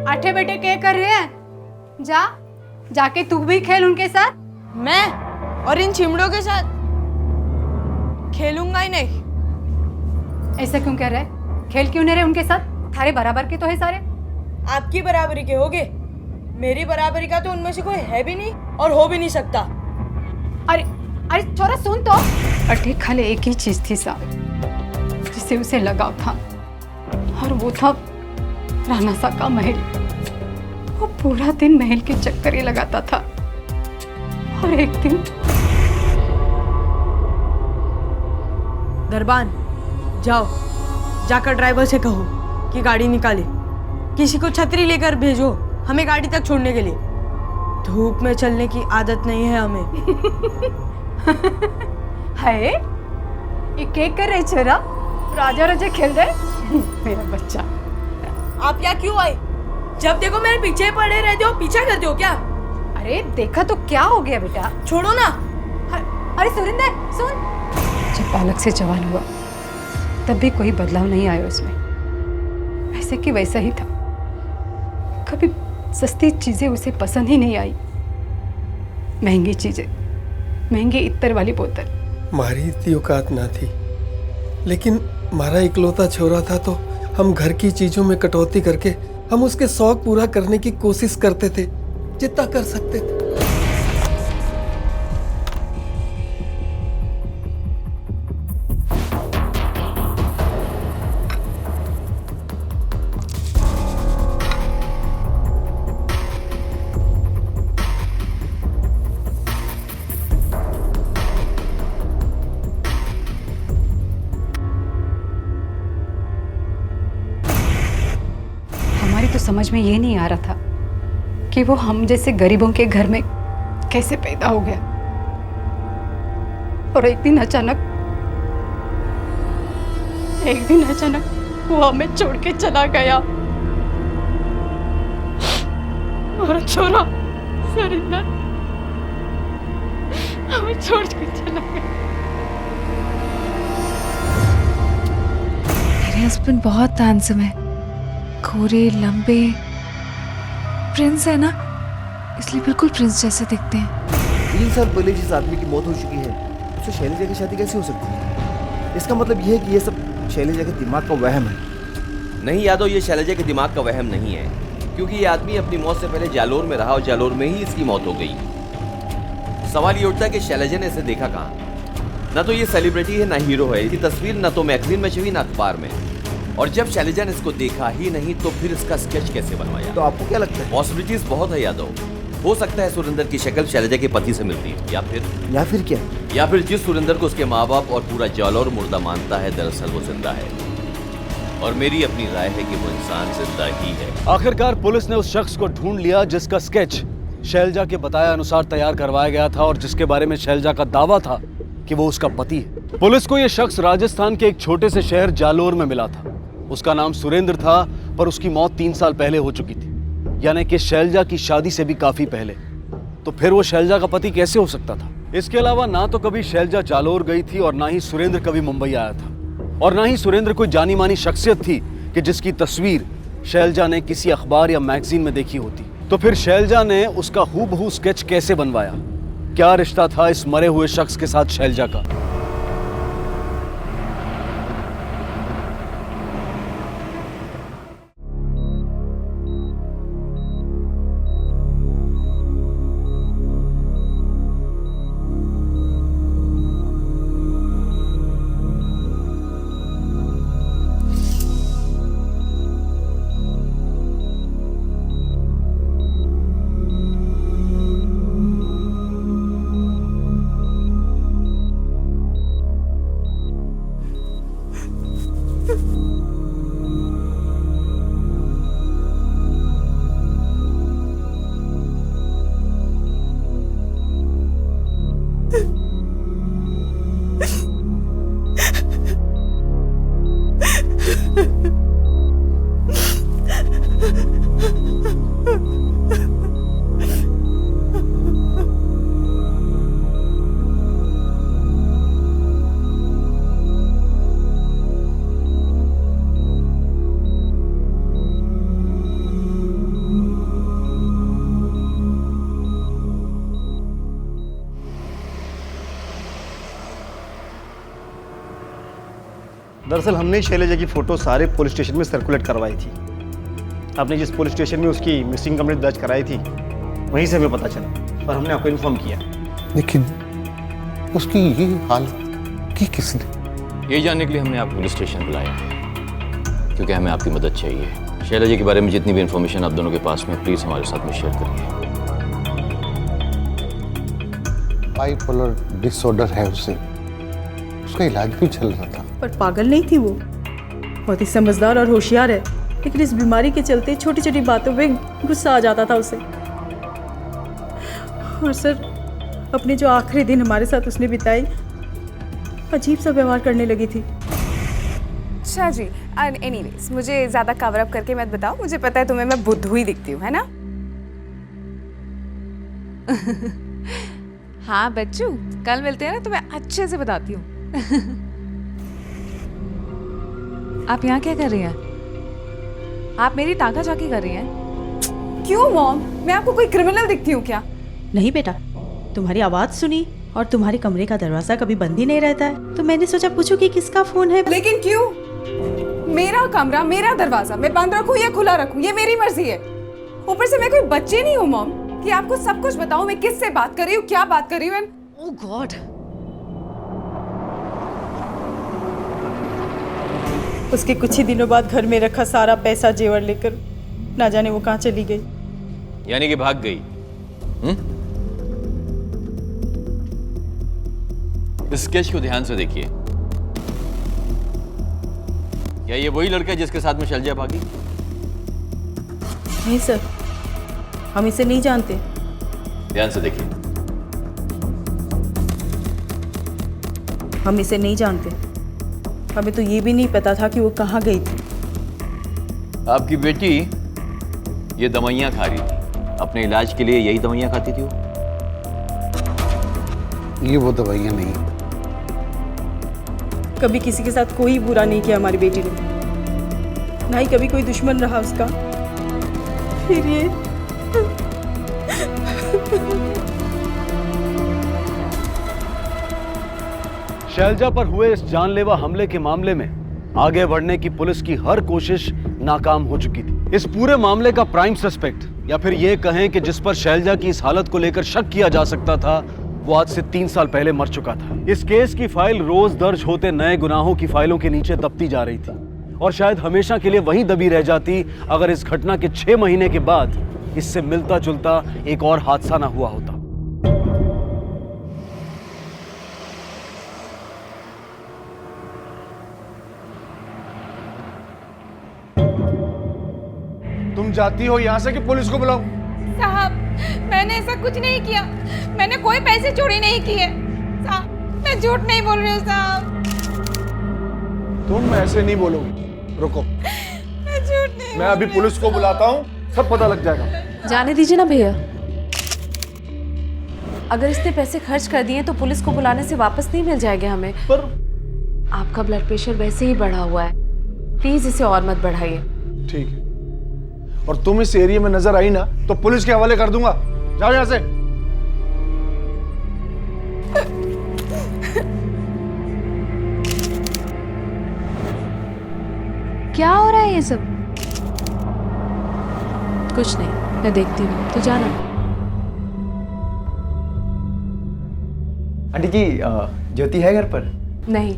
आठे बेटे क्या कर रहे हैं? जाके तू भी खेल उनके साथ। मैं और इन चिमड़ों के साथ खेलूंगा ही नहीं। ऐसा क्यों कह रहे? खेल क्यों नहीं रहे उनके साथ? थारे बराबर के तो है सारे। आपकी बराबरी के होगे, मेरी बराबरी का तो उनमें से कोई है भी नहीं और हो भी नहीं सकता। अरे छोरा सुन तो। अटे खाली एक ही चीज थी साहब जिससे उसे लगाव था, और वो था राणा सा का महल। वो पूरा दिन महल के चक्कर ही लगाता था, और एक दिन दरबान जाओ, जाकर ड्राइवर से कहो कि गाड़ी निकाले, किसी को छतरी लेकर भेजो हमें गाड़ी तक छोड़ने के लिए। धूप में चलने की आदत नहीं है हमें। है ये केक कर रहे छोरा, राजा राजा खेल रहे। मेरा बच्चा, आप यहाँ क्यों आए? जब देखो मेरे पीछे पड़े रहते हो, पीछा करते हो क्या? अरे देखा तो क्या हो गया बेटा? छोड़ो ना। अरे सुरेंद्र सुन, जब बालक से जवान हुआ तब भी कोई बदलाव नहीं आया उसमें, वैसे कि वैसा ही था। कभी सस्ती चीजें उसे पसंद ही नहीं आई, महंगी चीजें, महंगी इत्तर वाली बोतल। मारी इतनी औकात ना थी, लेकिन मारा इकलौता छोरा था तो हम घर की चीजों में कटौती करके हम उसके शौक पूरा करने की कोशिश करते थे जितना कर सकते थे। हमारी तो समझ में ये नहीं आ रहा था कि वो हम जैसे गरीबों के घर में कैसे पैदा हो गया, और एक दिन अचानक वो हमें छोड़ के चला गया। और छोरा सरिंदर हमें छोड़ के चला गया। मेरे हस्बैंड बहुत हैंडसम है, गोरे लंबे, प्रिंस है ना, इसलिए बिल्कुल प्रिंस जैसे दिखते हैं। 3 साल पहले जिस आदमी की मौत हो चुकी है उससे शैलजा की शादी कैसे हो सकती है? इसका मतलब यह है कि ये सब शैलजा के दिमाग का वहम है। नहीं यादव, ये शैलजा के दिमाग का वहम नहीं है, क्योंकि ये आदमी अपनी मौत से पहले जालोर में रहा और जालोर में ही इसकी मौत हो गई। सवाल ये उठता है कि शैलजा ने इसे देखा कहाँ? ना तो ये सेलिब्रिटी है, ना हीरो है, इसकी तस्वीर ना तो मैगजीन में छपी ना अखबार में। और जब शैलजा ने इसको देखा ही नहीं तो फिर इसका स्केच कैसे बनवाया? तो आपको क्या लगता है? पॉसिबिलिटीज बहुत है यादव। हो सकता है सुरेंद्र की शक्ल शैलजा के पति से मिलती है, या फिर क्या? या फिर जिस सुरेंद्र को उसके माँ बाप और पूरा जालौर मुर्दा मानता है, दरअसल वो जिंदा है। और मेरी अपनी राय है कि वो इंसान जिंदा ही है। आखिरकार पुलिस ने उस शख्स को ढूंढ लिया जिसका स्केच शैलजा के बताए अनुसार तैयार करवाया गया था और जिसके बारे में शैलजा का दावा था कि वो उसका पति है। पुलिस को यह शख्स राजस्थान के एक छोटे से शहर जालोर में मिला था। उसका नाम सुरेंद्र था, पर उसकी मौत 3 साल पहले हो चुकी थी, यानी कि शैलजा की शादी से भी काफी पहले। तो फिर वो शैलजा का पति कैसे हो सकता था? इसके अलावा ना तो कभी शैलजा जालोर गई थी और ना ही सुरेंद्र कभी मुंबई आया था, और ना ही सुरेंद्र कोई जानी मानी शख्सियत थी कि जिसकी तस्वीर शैलजा ने किसी अखबार या मैगजीन में देखी होती। तो फिर शैलजा ने उसका हूबहू स्केच कैसे बनवाया? क्या रिश्ता था इस मरे हुए शख्स के साथ शैलजा का? दरअसल हमने शैलजा की फ़ोटो सारे पुलिस स्टेशन में सर्कुलेट करवाई थी। आपने जिस पुलिस स्टेशन में उसकी मिसिंग कंप्लेंट दर्ज कराई थी वहीं से हमें पता चला और हमने आपको इन्फॉर्म किया। लेकिन उसकी ये हालत की किसने? ये जानने के लिए हमने आपको पुलिस स्टेशन बुलाया, क्योंकि हमें आपकी मदद चाहिए। शैलजा के बारे में जितनी भी इंफॉर्मेशन आप दोनों के पास में, प्लीज़ हमारे साथ में शेयर करिए। बाइपोलर डिसऑर्डर है उसे, उसका इलाज भी चल रहा था। पर पागल नहीं थी वो, बहुत ही समझदार और होशियार है, लेकिन इस बीमारी के चलते छोटी छोटी बातों पे गुस्सा आ जाता था उसे। और सर, अपने जो आखिरी दिन हमारे साथ उसने बिताई, अजीब सा व्यवहार करने लगी थी। अच्छा जी, एनीवेज मुझे ज़्यादा कवर अप करके मत बताओ, मुझे पता है तुम्हें मैं बुद्धू ही दिखती हूँ, है ना? हाँ बच्चू, कल मिलते हैं ना तो मैं अच्छे से बताती हूँ। आप यहाँ क्या कर रही हैं? आप मेरी ताका झाकी कर रही हैं? क्यों मॉम, मैं आपको कोई क्रिमिनल दिखती हूँ क्या? नहीं बेटा, तुम्हारी आवाज़ सुनी और तुम्हारे कमरे का दरवाज़ा कभी बंद ही नहीं रहता है, तो मैंने सोचा पूछूं कि किसका फ़ोन है। लेकिन क्यों? मेरा कमरा, मेरा दरवाजा मैं बंद रखूं या खुला रखूं, ये मेरी मर्जी है। ऊपर से मैं कोई बच्चे नहीं हूँ मॉम कि आपको सब कुछ बताऊं मैं किससे बात कर रही हूँ, क्या बात कर रही हूँ। ओह गॉड, उसके कुछ ही दिनों बाद घर में रखा सारा पैसा जेवर लेकर ना जाने वो कहाँ चली गई। यानी कि भाग गई। इस स्केच को ध्यान से देखिए। क्या ये वही लड़का है जिसके साथ में शैलजा भागी? नहीं सर, हम इसे नहीं जानते। ध्यान से देखिए। हम इसे नहीं जानते। हमें तो ये भी नहीं पता था कि वो कहाँ गई थी। आपकी बेटी ये दवाइयाँ खा रही थी, अपने इलाज के लिए यही दवाइयाँ खाती थी वो? ये वो दवाइयाँ नहीं। कभी किसी के साथ कोई बुरा नहीं किया हमारी बेटी ने, ना ही कभी कोई दुश्मन रहा उसका। फिर ये शैलजा पर हुए इस जानलेवा हमले के मामले में आगे बढ़ने की पुलिस की हर कोशिश नाकाम हो चुकी थी। इस पूरे मामले का प्राइम सस्पेक्ट, या फिर ये कहें कि जिस पर शैलजा की इस हालत को लेकर शक किया जा सकता था, वो आज से 3 साल पहले मर चुका था। इस केस की फाइल रोज दर्ज होते नए गुनाहों की फाइलों के नीचे दबती जा रही थी और शायद हमेशा के लिए वहीं दबी रह जाती अगर इस घटना के 6 महीने के बाद इससे मिलता जुलता एक और हादसा ना हुआ होता। तुम जाती हो यहाँ से कि पुलिस को बुलाओ? साहब, मैंने ऐसा कुछ नहीं किया। मैंने कोई पैसे चोरी नहीं किए साहब, मैं झूठ नहीं बोल रही हूँ साहब। तुम ऐसे नहीं बोलोगे, रुको। मैं झूठ नहीं। मैं अभी पुलिस को बुलाता हूँ, सब पता लग जाएगा। जाने दीजिए ना भैया, अगर इसने पैसे खर्च कर दिए तो पुलिस को बुलाने से वापस नहीं मिल जाएंगे हमें। पर आपका ब्लड प्रेशर वैसे ही बढ़ा हुआ है, प्लीज इसे और मत बढ़ाइए। ठीक है, और तुम इस एरिया में नजर आई ना तो पुलिस के हवाले कर दूंगा। जाओ यहाँ से। क्या हो रहा है ये सब? कुछ नहीं, मैं देखती हूँ, तो जाना। आंटी जी, ज्योति है घर पर? नहीं,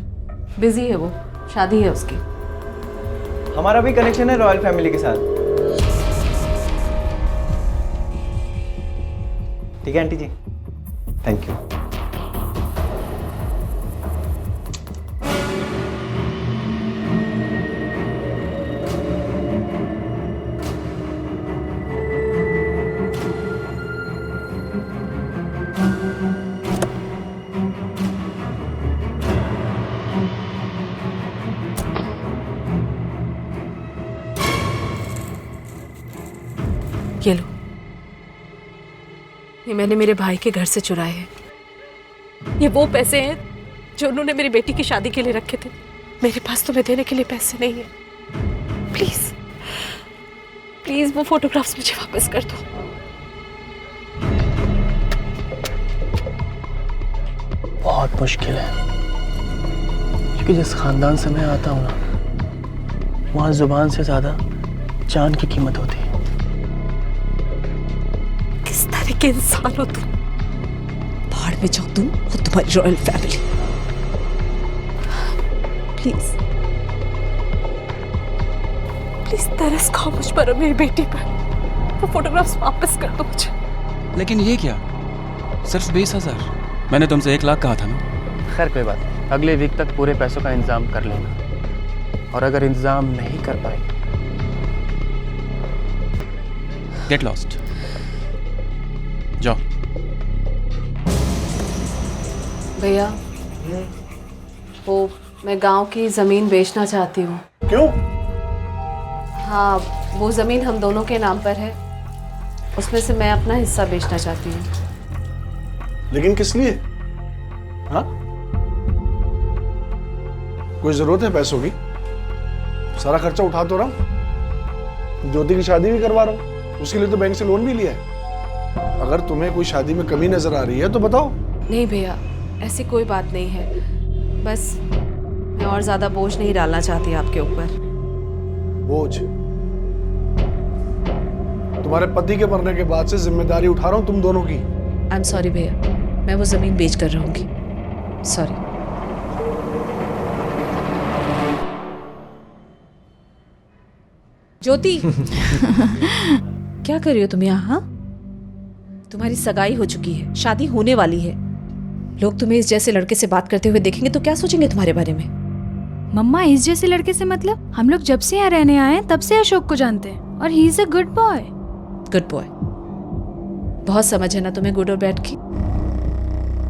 बिजी है वो, शादी है उसकी। हमारा भी कनेक्शन है रॉयल फैमिली के साथ। ठीक है आंटी जी, थैंक यू। ये लो, ये मैंने मेरे भाई के घर से चुराए हैं। ये वो पैसे हैं जो उन्होंने मेरी बेटी की शादी के लिए रखे थे। मेरे पास तुम्हें देने के लिए पैसे नहीं है। प्लीज प्लीज वो फोटोग्राफ्स मुझे वापस कर दो। बहुत मुश्किल है, क्योंकि जिस खानदान से मैं आता हूं ना, वहां जुबान से ज्यादा जान की कीमत होती है। किस तरह के इंसान हो तुम? पहाड़ में जाओ तुम और तुम्हारी रॉयल फैमिली। प्लीज प्लीज तरस खाओ मुझ पर और मेरी बेटी पर। वो फोटोग्राफ्स वापस कर दो मुझे। लेकिन ये क्या, सिर्फ 20,000? मैंने तुमसे 1 लाख कहा था ना। खैर कोई बात, अगले वीक तक पूरे पैसों का इंतजाम कर लेना, और अगर इंतजाम नहीं कर पाए गेट लॉस्ट। जाओ। भैया, वो मैं गांव की जमीन बेचना चाहती हूँ। क्यों? हाँ, वो जमीन हम दोनों के नाम पर है, उसमें से मैं अपना हिस्सा बेचना चाहती हूँ। लेकिन किस लिए? हाँ? कोई जरूरत है पैसों की? सारा खर्चा उठा तो रहा हूं, ज्योति की शादी भी करवा रहा हूं, उसके लिए तो बैंक से लोन भी लिया है। अगर तुम्हें कोई शादी में कमी नजर आ रही है तो बताओ। नहीं भैया, ऐसी कोई बात नहीं है, बस मैं और ज्यादा बोझ नहीं डालना चाहती आपके ऊपर। बोझ? तुम्हारे पति के मरने के बाद से जिम्मेदारी उठा रहा हूँ तुम दोनों की। आई एम सॉरी भैया, मैं वो जमीन बेच कर रहूंगी। सॉरी। ज्योति क्या कर रही हो तुम यहाँ? तुम्हारी सगाई हो चुकी है, शादी होने वाली है। लोग तुम्हें इस जैसे लड़के से बात करते हुए देखेंगे तो क्या सोचेंगे तुम्हारे बारे में? मम्मा, इस जैसे लड़के से मतलब हम लोग जब से यहाँ रहने आए हैं तब से अशोक को जानते हैं और he is a good boy. Good boy? बहुत समझ है ना तुम्हें गुड और बैड की।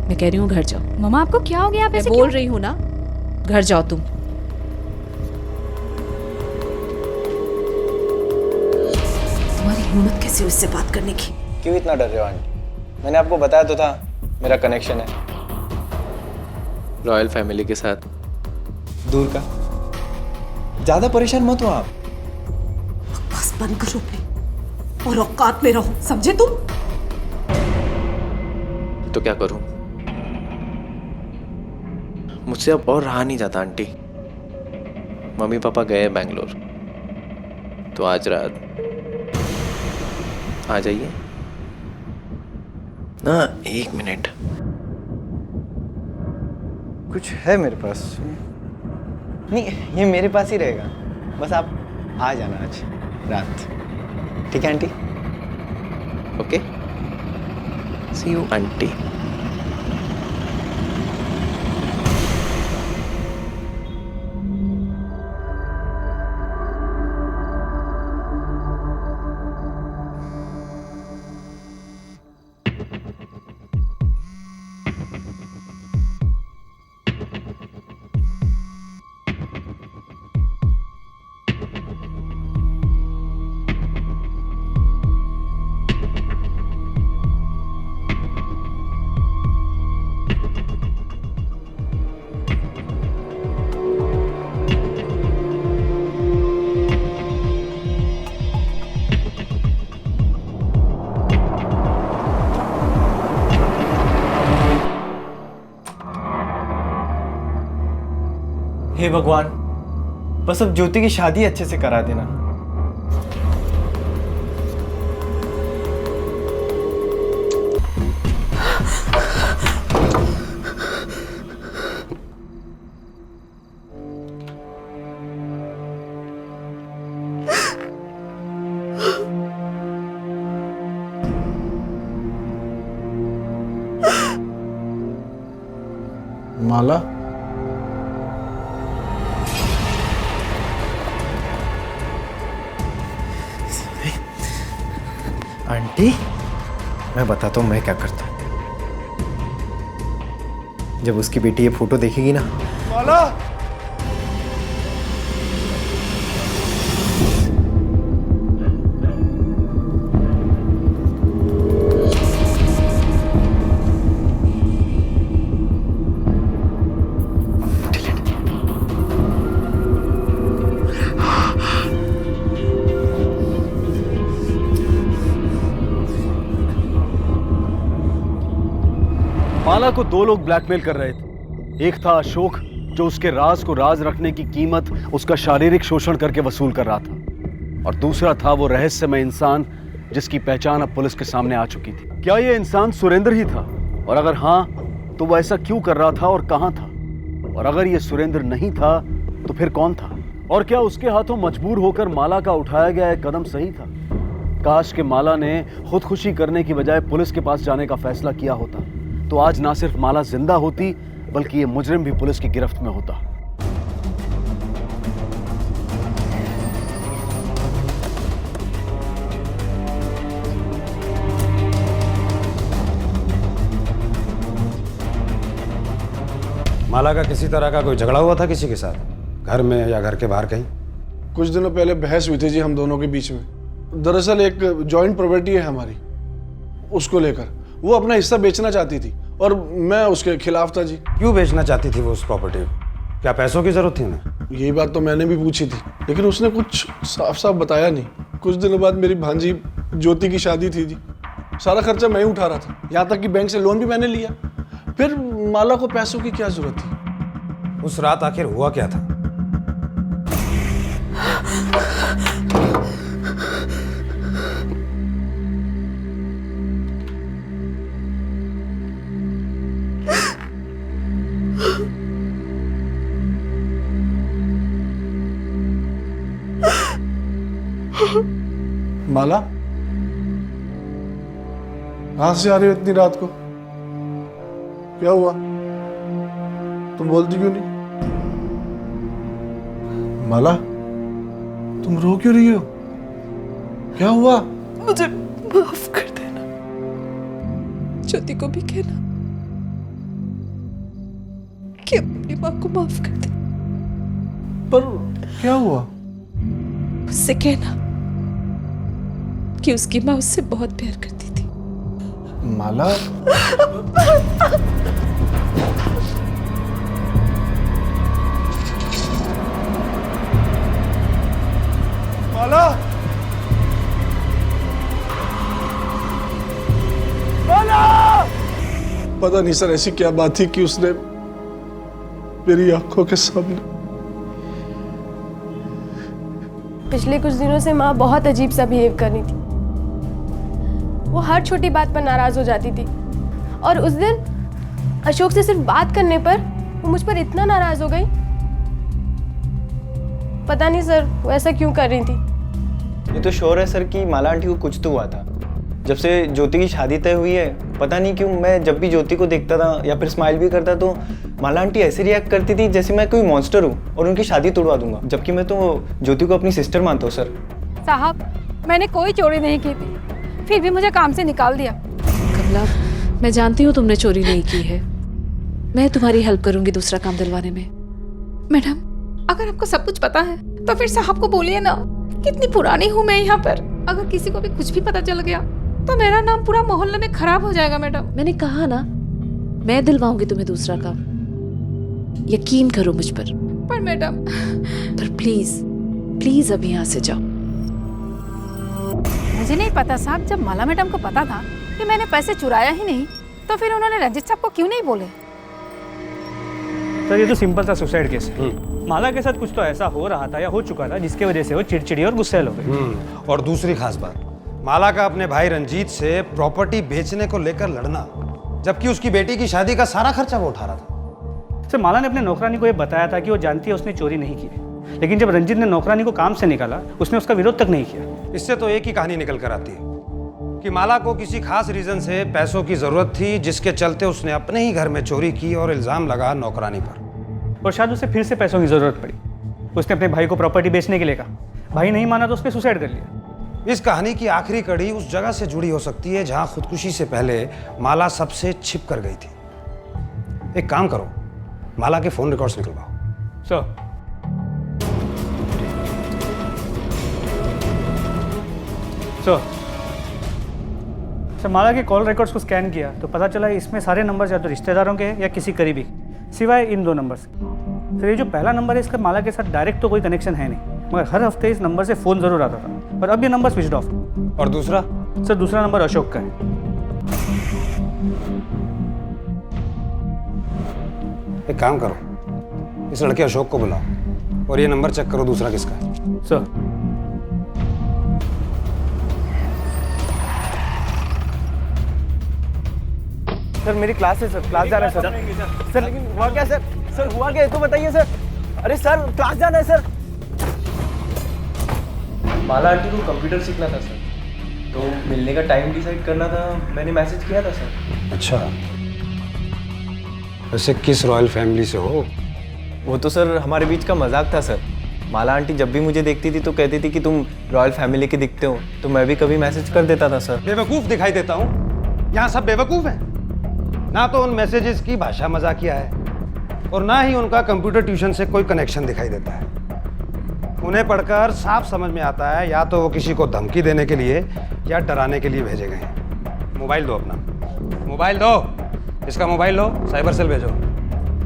मैं कह रही हूँ घर जाओ। मम्मा आपको क्या हो गया? आप ऐसे बोल रही हूँ ना, घर जाओ तुम। तुम्हारी हिम्मत कैसे हुई इससे बात करने की? क्यों इतना डर रहे हो आंटी? मैंने आपको बताया तो था मेरा कनेक्शन है रॉयल फैमिली के साथ। दूर का। ज्यादा परेशान मत हो आप। बस बंद करो अपने और औकात में रहो, समझे तुम? तो क्या करूं? मुझसे अब और रहा नहीं जाता आंटी। मम्मी पापा गए बैंगलोर, तो आज रात आ जाइए ना। 1 मिनट। कुछ है मेरे पास? नहीं, ये मेरे पास ही रहेगा। बस आप आ जाना आज रात, ठीक है aunty? Okay, see you aunty. हे भगवान, बस अब ज्योति की शादी अच्छे से करा देना। माला, आंटी, मैं बताता हूँ मैं क्या करता हूँ। जब उसकी बेटी ये फोटो देखेगी ना। माला, माला को 2 लोग ब्लैकमेल कर रहे थे। एक था अशोक, जो उसके राज को राज रखने की कीमत उसका शारीरिक शोषण करके वसूल कर रहा था, और दूसरा था वो रहस्यमय इंसान जिसकी पहचान अब पुलिस के सामने आ चुकी थी। क्या ये इंसान सुरेंद्र ही था? और अगर हाँ, तो वो ऐसा क्यों कर रहा था और कहां था? और अगर ये सुरेंद्र नहीं था तो फिर कौन था? और क्या उसके हाथों मजबूर होकर माला का उठाया गया एक कदम सही था? काश के माला ने खुदकुशी करने की बजाय पुलिस के पास जाने का फैसला किया होता, तो आज ना सिर्फ माला जिंदा होती, बल्कि ये मुजरिम भी पुलिस की गिरफ्त में होता। माला का किसी तरह का कोई झगड़ा हुआ था किसी के साथ, घर में या घर के बाहर कहीं? कुछ दिनों पहले बहस हुई थी जी हम दोनों के बीच में। दरअसल एक जॉइंट प्रॉपर्टी है हमारी, उसको लेकर वो अपना हिस्सा बेचना चाहती थी और मैं उसके खिलाफ था जी। क्यों बेचना चाहती थी वो उस प्रॉपर्टी को? क्या पैसों की जरूरत थी उन्हें? यही बात तो मैंने भी पूछी थी, लेकिन उसने कुछ साफ साफ बताया नहीं। कुछ दिनों बाद मेरी भांजी ज्योति की शादी थी जी। सारा खर्चा मैं ही उठा रहा था, यहाँ तक कि बैंक से लोन भी मैंने लिया। फिर माला को पैसों की क्या जरूरत थी? उस रात आखिर हुआ क्या था? माला, कहां से आ रही हो इतनी रात को? क्या हुआ? तुम बोलती क्यों नहीं? माला, तुम रो क्यों रही हो? क्या हुआ? मुझे माफ कर देना। ज्योति को भी कहना कि अपनी माँ को माफ कर दे। पर क्या हुआ? उससे कहना कि उसकी माँ उससे बहुत प्यार करती थी। माला, माला, माला! पता नहीं सर ऐसी क्या बात थी कि उसने मेरी आंखों के सामने। पिछले कुछ दिनों से माँ बहुत अजीब सा बिहेव कर रही थी। वो हर छोटी बात पर नाराज हो जाती थी और उस दिन अशोक से सिर्फ बात करने पर वो मुझ पर इतना नाराज हो गई। पता नहीं सर वो ऐसा क्यों कर रही थी। ये तो श्योर है सर कि माला आंटी को कुछ तो हुआ था। जब से ज्योति की शादी तय हुई है, पता नहीं क्यों मैं जब भी ज्योति को देखता था या फिर स्माइल भी करता तो माला आंटी ऐसे रिएक्ट करती थी जैसे मैं कोई मॉन्स्टर हूँ और उनकी शादी तोड़वा दूंगा, जबकि मैं तो ज्योति को अपनी सिस्टर मानता हूँ सर। साहब, मैंने कोई चोरी नहीं की थी, फिर भी मुझे काम से निकाल दिया। कमला, मैं जानती हूँ तुमने चोरी नहीं की है। मैं तुम्हारी हेल्प करूंगी दूसरा काम दिलवाने में। मैडम, अगर आपको सब कुछ पता है तो फिर साहब को बोलिए ना, कितनी पुरानी हूँ मैं यहाँ पर। अगर किसी को भी कुछ भी पता चल गया तो मेरा नाम पूरा मोहल्ले में खराब हो जाएगा। मैडम, मैंने कहा ना, मैं दिलवाऊंगी तुम्हें दूसरा काम। यकीन करो मुझ पर। पर मैडम, पर प्लीज प्लीज अभी यहाँ से जाओ। मुझे नहीं पता साहब, जब माला मैडम को पता था कि मैंने पैसे चुराया ही नहीं तो फिर उन्होंने रंजित साहब को क्यों नहीं बोले? सर ये तो सिंपल सा सुसाइड केस है। माला के साथ कुछ तो ऐसा हो रहा था या हो चुका था जिसकी वजह से वो चिड़चिड़ी और गुस्सैल हो गई। और दूसरी खास बात, माला का अपने भाई रंजीत से प्रॉपर्टी बेचने को लेकर लड़ना, जबकि उसकी बेटी की शादी का सारा खर्चा वो उठा रहा था। सर माला ने अपने नौकरानी को ये बताया था कि वो जानती है उसने चोरी नहीं की, लेकिन जब रंजीत ने नौकरानी को काम से निकाला उसने उसका विरोध तक नहीं किया। इससे तो एक ही कहानी निकल कर आती है कि माला को किसी खास रीजन से पैसों की जरूरत थी, जिसके चलते उसने अपने ही घर में चोरी की और इल्जाम लगा नौकरानी पर। और शायद उसे फिर से पैसों की जरूरत पड़ी। उसने अपने भाई को प्रॉपर्टी बेचने के लिए कहा, भाई नहीं माना तो उसने सुसाइड कर लिया। इस कहानी की आखिरी कड़ी उस जगह से जुड़ी हो सकती है जहां खुदकुशी से पहले माला सबसे छिप कर गई थी। एक काम करो, माला के फोन रिकॉर्ड्स निकलवाओ। सर सर माला के कॉल रिकॉर्ड्स को स्कैन किया तो पता चला इसमें सारे नंबर या तो रिश्तेदारों के हैं या किसी करीबी, सिवाय इन 2 नंबर से। सर ये जो पहला नंबर है इसका माला के साथ डायरेक्ट तो कोई कनेक्शन है नहीं, मगर हर हफ्ते इस नंबर से फ़ोन ज़रूर आता था, और अब ये नंबर स्विच ऑफ। और दूसरा? सर दूसरा नंबर अशोक का है। एक काम करो, इस लड़के अशोक को बुलाओ और ये नंबर चेक करो दूसरा किसका है। सर सर मेरी क्लास है सर, क्लास जाना है सर। सर लेकिन हुआ क्या सर? सर हुआ क्या तो बताइए सर। अरे सर क्लास जाना है सर। माला आंटी को कंप्यूटर सीखना था सर, तो मिलने का टाइम डिसाइड करना था, मैंने मैसेज किया था सर। अच्छा, वैसे किस रॉयल फैमिली से हो? वो तो सर हमारे बीच का मजाक था सर। माला आंटी जब भी मुझे देखती थी तो कहती थी कि तुम रॉयल फैमिली के दिखते हो, तो मैं भी कभी मैसेज कर देता था सर। बेवकूफ़ दिखाई देता हूँ? यहाँ सब बेवकूफ़ हैं। ना तो उन मैसेजेस की भाषा मजाकिया है और ना ही उनका कंप्यूटर ट्यूशन से कोई कनेक्शन दिखाई देता है। उन्हें पढ़कर साफ समझ में आता है या तो वो किसी को धमकी देने के लिए या डराने के लिए भेजे गए हैं। मोबाइल दो अपना, मोबाइल दो, इसका मोबाइल लो, साइबर सेल भेजो,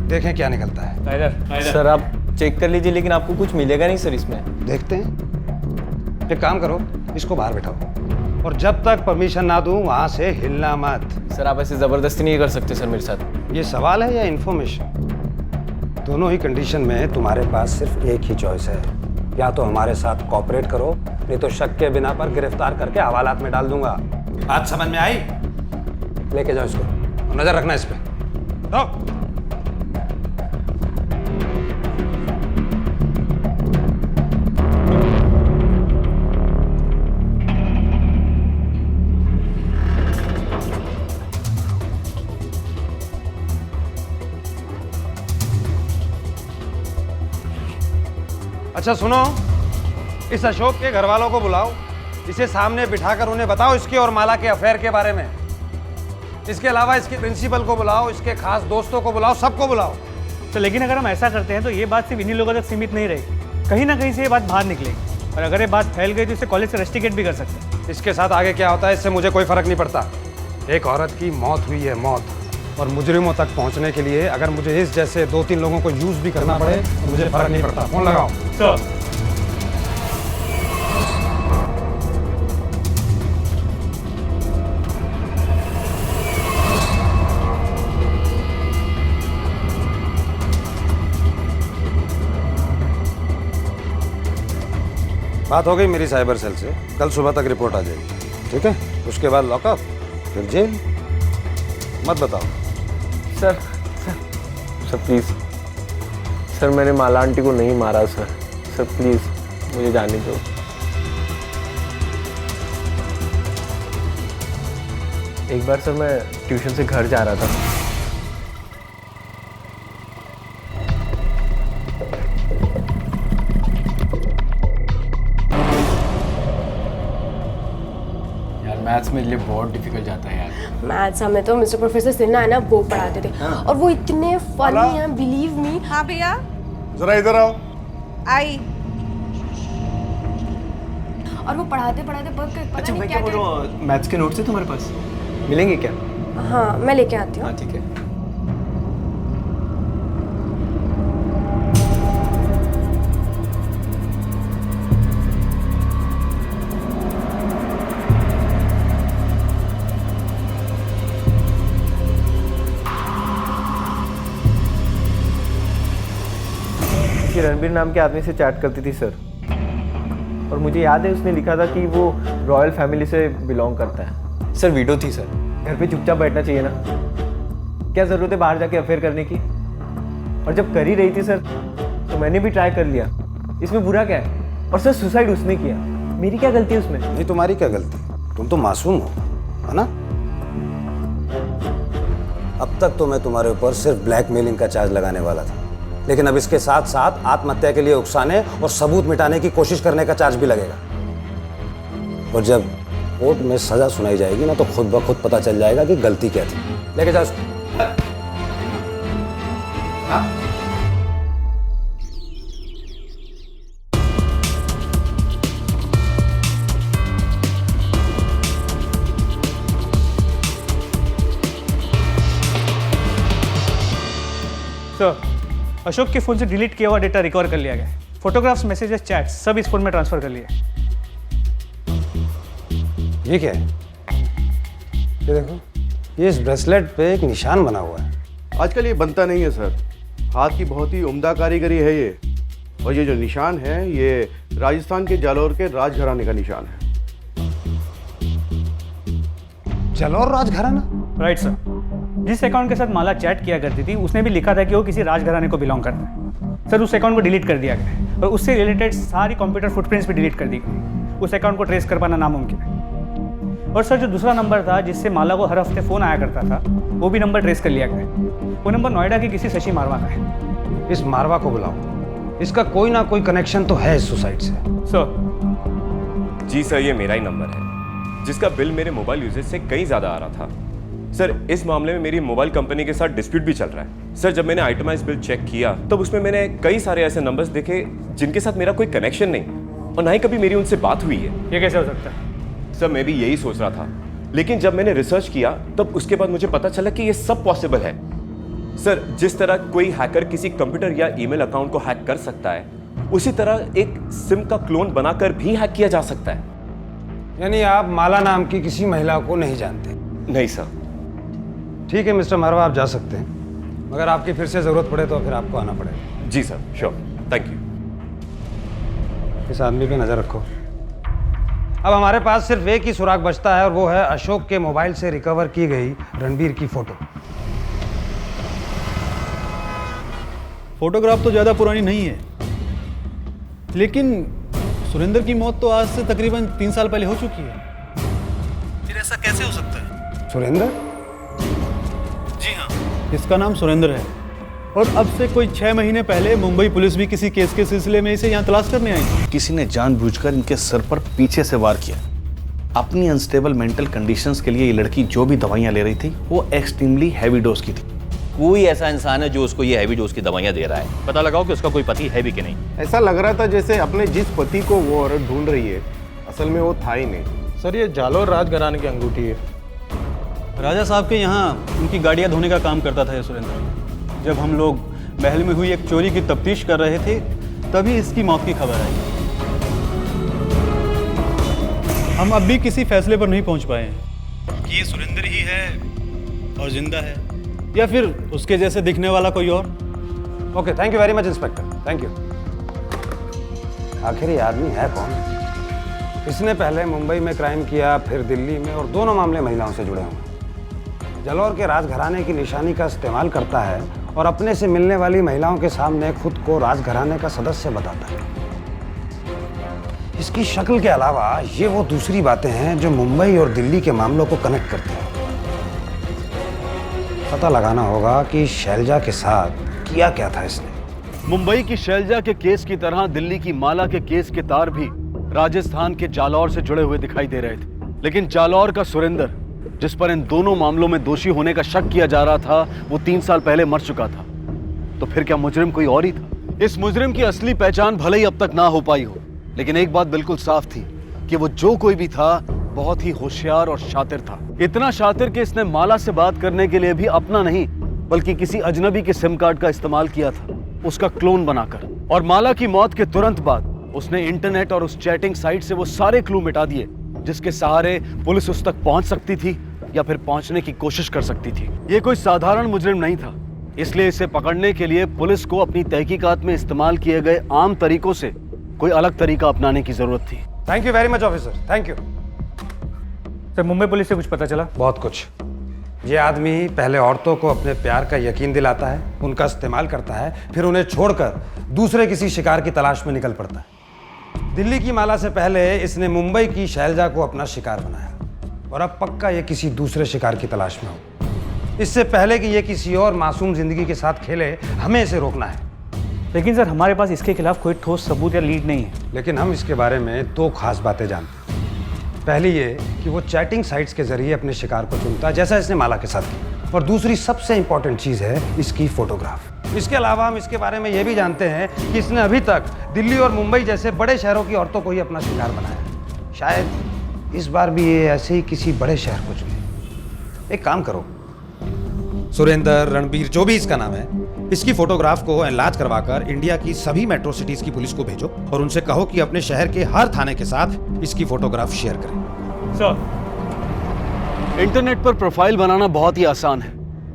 देखें क्या निकलता है। सर आप चेक कर लीजिए, लेकिन आपको कुछ मिलेगा नहीं सर इसमें। देखते हैं। एक काम करो, इसको बाहर बैठाओ। और जब तक परमिशन ना दूं वहां से हिलना मत। सर आप ऐसे ज़बरदस्ती नहीं कर सकते सर मेरे साथ। ये सवाल है या इन्फॉर्मेशन? दोनों ही कंडीशन में तुम्हारे पास सिर्फ एक ही चॉइस है, या तो हमारे साथ कोऑपरेट करो, नहीं तो शक के बिना पर गिरफ्तार करके हवालात में डाल दूंगा। बात समझ में आई? लेके जाओ इसको और नजर रखना इस पे। अच्छा सुनो, इस अशोक के घर वालों को बुलाओ, इसे सामने बिठाकर उन्हें बताओ इसके और माला के अफेयर के बारे में। इसके अलावा इसके प्रिंसिपल को बुलाओ, इसके खास दोस्तों को बुलाओ, सबको बुलाओ। तो लेकिन अगर हम ऐसा करते हैं तो ये बात सिर्फ इन्हीं लोगों तक सीमित नहीं रहेगी, कहीं ना कहीं से ये बात बाहर निकलेगी, और अगर ये बात फैल गई तो इसे कॉलेज से रस्टिकेट भी कर सकते हैं। इसके साथ आगे क्या होता है इससे मुझे कोई फर्क नहीं पड़ता। एक औरत की मौत हुई है, मौत, और मुजरिमों तक पहुंचने के लिए अगर मुझे इस जैसे 2-3 लोगों को यूज भी करना पड़े तो मुझे फर्क नहीं पड़ता। फोन लगाओ। सर बात हो गई मेरी साइबर सेल से, कल सुबह तक रिपोर्ट आ जाएगी, ठीक है? उसके बाद लॉकअप, फिर जेल। मत बताओ। सर प्लीज़ सर, मैंने माला आंटी को नहीं मारा सर प्लीज़ मुझे जाने दो। एक बार सर मैं ट्यूशन से घर जा रहा था, मैथ्स मेरे लिए बहुत डिफिकल्ट जाता है यार। मैथ्स हमें तो मिस्टर प्रोफेसर सिन्हा है ना वो पढ़ाते थे, और वो इतने फनी हैं, बिलीव मी। हाँ भैया, जरा इधर आओ। आई। और वो पढ़ाते पता नहीं क्या मैथ्स के नोट्स है तुम्हारे पास? मिलेंगे क्या? हाँ मैं लेके आती हूँ। हाँ ठीक है। रणबीर नाम के आदमी से चैट करती थी सर, और मुझे याद है उसने लिखा था कि वो रॉयल फैमिली से बिलोंग करता है। सर वीडियो थी सर, घर पे चुपचाप बैठना चाहिए ना, क्या ज़रूरत है बाहर जाके अफेयर करने की? और जब कर ही रही थी सर तो मैंने भी ट्राई कर लिया, इसमें बुरा क्या है? और सर सुसाइड उसने किया, मेरी क्या गलती है उसमें? नहीं तुम्हारी क्या गलती, तुम तो मासूम हो, है ना? अब तक तो मैं तुम्हारे ऊपर सिर्फ ब्लैकमेलिंग का चार्ज लगाने वाला था, लेकिन अब इसके साथ साथ आत्महत्या के लिए उकसाने और सबूत मिटाने की कोशिश करने का चार्ज भी लगेगा। और जब कोर्ट में सजा सुनाई जाएगी ना तो खुद ब खुद पता चल जाएगा कि गलती क्या थी। लेके जाओ उसको। सर अशोक के फोन से डिलीट किया हुआ डेटा रिकवर कर लिया गया, फोटोग्राफ्स, मैसेजेस, चैट्स सब इस फोन में ट्रांसफर कर लिए। ये क्या है? ये देखो, ये इस ब्रेसलेट पे एक निशान बना हुआ है। आजकल ये बनता नहीं है सर, हाथ की बहुत ही उम्दा कारीगरी है ये, और ये जो निशान है ये राजस्थान के जालौर के राजघराने का निशान है। जालौर राजघराना? राइट सर, जिस अकाउंट के साथ माला चैट किया करती थी उसने भी लिखा था कि वो किसी राजघराने को बिलोंग करता है। सर उस अकाउंट को डिलीट कर दिया गया और उससे रिलेटेड सारी कंप्यूटर फुटप्रिंट्स भी डिलीट कर दी गई। उस अकाउंट को ट्रेस कर पाना नामुमकिन है। और सर जो दूसरा नंबर था जिससे माला को हर हफ्ते फ़ोन आया करता था वो भी नंबर ट्रेस कर लिया गया। वो नंबर नोएडा के किसी शशि मारवा का है। इस मारवा को बुलाओ, इसका कोई ना कोई कनेक्शन तो है इस सुसाइड से। सर जी सर, ये मेरा ही नंबर है जिसका बिल मेरे मोबाइल यूजेज से कहीं ज़्यादा आ रहा था। सर इस मामले में मेरी मोबाइल कंपनी के साथ डिस्प्यूट भी चल रहा है। सर जब मैंने आइटमाइज बिल चेक किया तब उसमें मैंने कई सारे ऐसे नंबर्स देखे जिनके साथ मेरा कोई कनेक्शन नहीं और ना ही कभी मेरी उनसे बात हुई है। ये कैसे हो सकता है? सर मैं भी यही सोच रहा था, लेकिन जब मैंने रिसर्च किया तब उसके बाद मुझे पता चला कि ये सब पॉसिबल है। सर जिस तरह कोई हैकर किसी कंप्यूटर या ईमेल अकाउंट को हैक कर सकता है उसी तरह एक सिम का क्लोन बनाकर भी हैक किया जा सकता है। यानी आप माला नाम की किसी महिला को नहीं जानते? नहीं सर। ठीक है मिस्टर मरवा, आप जा सकते हैं, मगर आपकी फिर से जरूरत पड़े तो फिर आपको आना पड़ेगा। जी सर, श्योर, थैंक यू। इस आदमी पे नजर रखो। अब हमारे पास सिर्फ एक ही सुराग बचता है और वो है अशोक के मोबाइल से रिकवर की गई रणबीर की फोटो। फोटोग्राफ तो ज़्यादा पुरानी नहीं है, लेकिन सुरेंद्र की मौत तो आज से तकरीबन 3 साल पहले हो चुकी है। फिर ऐसा कैसे हो सकता है? सुरेंद्र? जी हाँ, इसका नाम सुरेंद्र है और अब से कोई 6 महीने पहले मुंबई पुलिस भी किसी केस के सिलसिले में इसे यहाँ तलाश करने आई थी। किसी ने जानबूझकर इनके सर पर पीछे से वार किया। अपनी अनस्टेबल मेंटल कंडीशंस के लिए ये लड़की जो भी दवाइयाँ ले रही थी वो एक्सट्रीमली हैवी डोज की थी। कोई ऐसा इंसान है जो उसको ये हैवी डोज की दवाइयाँ दे रहा है? पता लगाओ कि उसका कोई पति है भी कि नहीं। ऐसा लग रहा था जैसे अपने जिस पति को वो औरत ढूंढ रही है असल में वो था ही नहीं। सर ये जालोर राजघराने की अंगूठी है। राजा साहब के यहाँ उनकी गाड़ियाँ धोने का काम करता था ये सुरेंद्र। जब हम लोग महल में हुई एक चोरी की तफ्तीश कर रहे थे तभी इसकी मौत की खबर आई। हम अब भी किसी फैसले पर नहीं पहुंच पाए हैं कि ये सुरेंद्र ही है और जिंदा है या फिर उसके जैसे दिखने वाला कोई और। Okay, thank you very much inspector, thank you. आखिर ये आदमी है कौन? इसने पहले मुंबई में क्राइम किया, फिर दिल्ली में, और दोनों मामले महिलाओं से जुड़े हुए। जालौर के राजघराने की निशानी का इस्तेमाल करता है और अपने से मिलने वाली महिलाओं के सामने खुद को राजघराने का सदस्य बताता है। इसकी शक्ल के अलावा ये वो दूसरी बातें हैं जो मुंबई और दिल्ली के मामलों को कनेक्ट करती हैं। पता लगाना होगा कि शैलजा के साथ किया क्या था इसने। मुंबई की शैलजा के केस की तरह दिल्ली की माला के केस के तार भी राजस्थान के जालौर से जुड़े हुए दिखाई दे रहे थे, लेकिन जालौर का सुरेंद्र, जिस पर इन दोनों मामलों में दोषी होने का शक किया जा रहा था, वो 3 साल पहले मर चुका था। तो फिर क्या मुजरिम कोई और ही था? इस मुजरिम की असली पहचान भले ही अब तक ना हो पाई हो, लेकिन एक बात बिल्कुल साफ थी कि वो जो कोई भी था बहुत ही होशियार और शातिर था। इतना शातिर कि इसने माला से बात करने के लिए भी अपना नहीं बल्कि किसी अजनबी के सिम कार्ड का इस्तेमाल किया था, उसका क्लोन बनाकर। और माला की मौत के तुरंत बाद उसने इंटरनेट और उस चैटिंग साइट से वो सारे क्लू मिटा दिए जिसके सहारे पुलिस उस तक पहुंच सकती थी या फिर पहुंचने की कोशिश कर सकती थी। ये कोई साधारण मुजरिम नहीं था, इसलिए इसे पकड़ने के लिए पुलिस को अपनी तहकीकात में इस्तेमाल किए गए आम तरीकों से कोई अलग तरीका अपनाने की जरूरत थी। Thank you very much officer, thank you. Sir Mumbai police से कुछ पता चला? बहुत कुछ। ये आदमी पहले औरतों को अपने प्यार का यकीन दिलाता है, उनका इस्तेमाल करता है, फिर उन्हें छोड़कर दूसरे किसी शिकार की तलाश में निकल पड़ता है। दिल्ली की माला से पहले इसने मुंबई की शैलजा को अपना शिकार बनाया और अब पक्का ये किसी दूसरे शिकार की तलाश में हो। इससे पहले कि ये किसी और मासूम जिंदगी के साथ खेले, हमें इसे रोकना है। लेकिन सर हमारे पास इसके खिलाफ कोई ठोस सबूत या लीड नहीं है। लेकिन हम इसके बारे में 2 खास बातें जानते हैं। पहली ये कि वो चैटिंग साइट्स के जरिए अपने शिकार को चुनता है, जैसा इसने माला के साथ किया। और दूसरी सबसे इंपॉर्टेंट चीज़ है इसकी फोटोग्राफ। इसके अलावा हम इसके बारे में ये भी जानते हैं कि इसने अभी तक दिल्ली और मुंबई जैसे बड़े शहरों की औरतों को ही अपना शिकार बनाया। शायद इस बार भी ये ऐसे ही किसी बड़े शहर को चुने। एक काम करो, सुरेंद्र, रणबीर, जो भी इसका नाम है, इसकी फोटोग्राफ को एनलार्ज करवाकर इंडिया की सभी मेट्रो सिटीज की पुलिस को भेजो और उनसे कहो कि अपने शहर के हर थाने के साथ इसकी फोटोग्राफ शेयर करें। सर, इंटरनेट पर प्रोफाइल बनाना बहुत ही आसान है।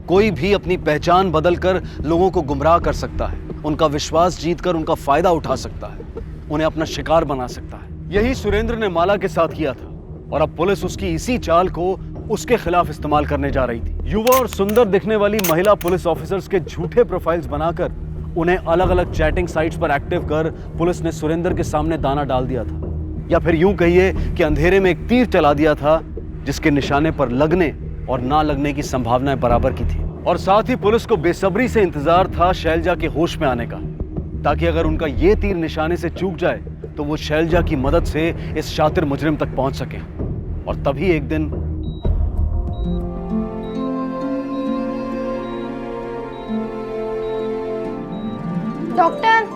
कोई भी अपनी पहचान बदलकर लोगों को गुमराह कर सकता है, उनका विश्वास जीतकर उनका फायदा उठा सकता है, उन्हें अपना शिकार बना सकता है। यही सुरेंद्र ने माला के साथ किया था और अब पुलिस उसकी इसी चाल को उसके खिलाफ इस्तेमाल करने जा रही थी। युवा और सुंदर दिखने वाली महिला पुलिस ऑफिसर्स के झूठे प्रोफाइल्स बनाकर उन्हें अलग अलग चैटिंग साइट्स पर एक्टिव कर पुलिस ने सुरेंद्र के सामने दाना डाल दिया था, या फिर यूं कहिए कि अंधेरे में एक तीर चला दिया था जिसके निशाने पर लगने और ना लगने की संभावनाएं बराबर की थी। और साथ ही पुलिस को बेसब्री से इंतजार था शैलजा के होश में आने का, ताकि अगर उनका ये तीर निशाने से चूक जाए तो वो शैलजा की मदद से इस शातिर मुजरिम तक पहुंच सके। और तभी एक दिन डॉक्टर,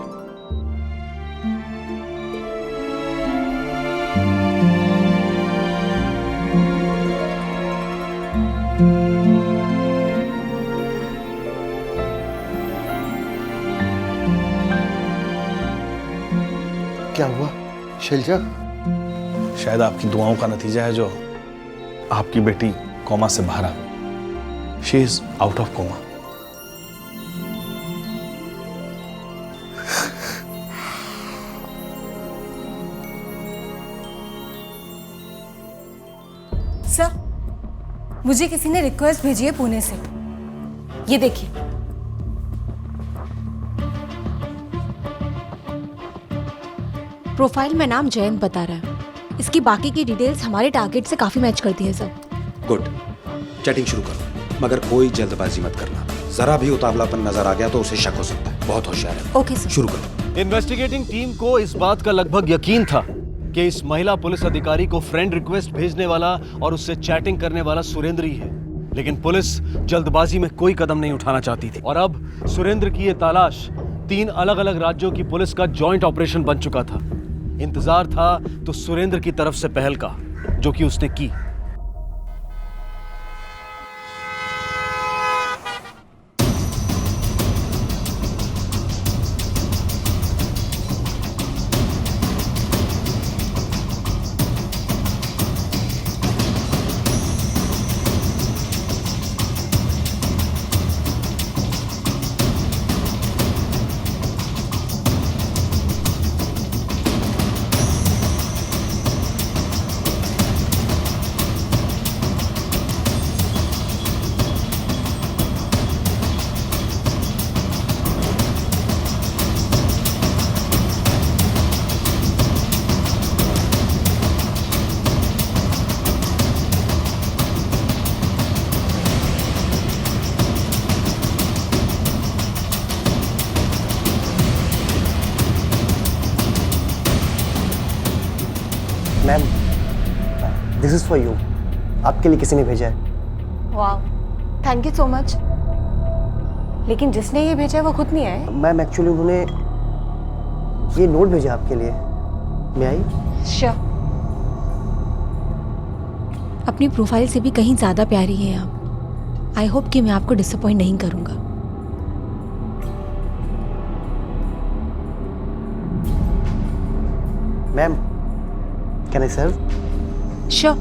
क्या हुआ? शैलजा, शायद आपकी दुआओं का नतीजा है जो आपकी बेटी कोमा से बाहर आ गई। She is out of coma. Sir, मुझे किसी ने रिक्वेस्ट भेजी है पुणे से। ये देखिए। प्रोफाइल में नाम जयंत बता रहा है। इसकी बाकी की डिटेल्स हमारे टारगेट से काफी मैच करती है सर। गुड, चैटिंग शुरू करो, मगर कोई जल्दबाजी मत करना। जरा भी उतावलापन नजर आ गया तो उसे शक हो सकता है। बहुत होशियार है। Okay sir. शुरू करो। इन्वेस्टिगेटिंग टीम को इस बात का लगभग यकीन था कि इस महिला पुलिस अधिकारी को फ्रेंड रिक्वेस्ट भेजने वाला और उससे चैटिंग करने वाला सुरेंद्र ही है। लेकिन पुलिस जल्दबाजी में कोई कदम नहीं उठाना चाहती थी और अब सुरेंद्र की ये तलाश 3 अलग-अलग राज्यों की पुलिस का जॉइंट ऑपरेशन बन चुका था। इंतजार था तो सुरेंद्र की तरफ से पहल का, जो कि उसने की। Ma'am, this is for you. आपके लिए किसी ने भेजा है। वाह, थैंक यू सो मच। लेकिन जिसने ये भेजा है वो खुद नहीं आया। मैम, एक्चुअली उन्होंने ये नोट भेजा आपके लिए। मैं आई। श्योर। अपनी प्रोफाइल से भी कहीं ज्यादा प्यारी हैं आप। आई होप कि मैं आपको डिसअपॉइंट नहीं करूंगा। Ma'am, can I serve? Sure.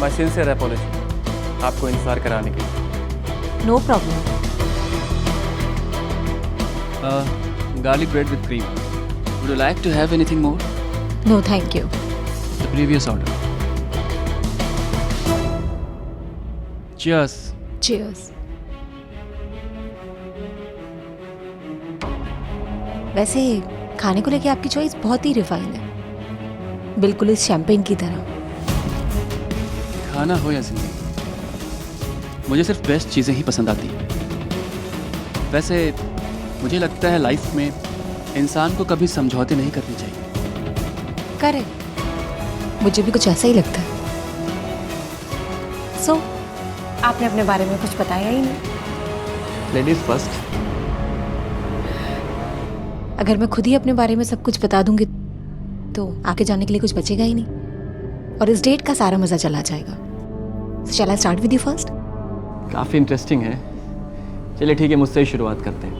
My sincere apology आपको इंतजार कराने के लिए। No problem. Garlic bread with cream. Would you like to have anything more? No, thank you. The previous order. Cheers. Cheers. वैसे खाने को लेके आपकी चॉइस बहुत ही रिफाइन है, बिल्कुल इस शैंपेन की तरह। खाना हो या जिंदगी, मुझे सिर्फ बेस्ट चीज़ें ही पसंद आती हैं। वैसे मुझे लगता है लाइफ में इंसान को कभी समझौते नहीं करने चाहिए। करेक्ट, मुझे भी कुछ ऐसा ही लगता है। सो, आपने अपने बारे में कुछ बताया ही नहीं। Ladies first. अगर मैं खुद ही अपने बारे में सब कुछ बता दूंगी तो आगे जाने के लिए कुछ बचेगा ही नहीं और इस डेट का सारा मजा चला जाएगा। So shall I start with you first? काफ़ी इंटरेस्टिंग है। चलिए ठीक है, मुझसे ही शुरुआत करते हैं।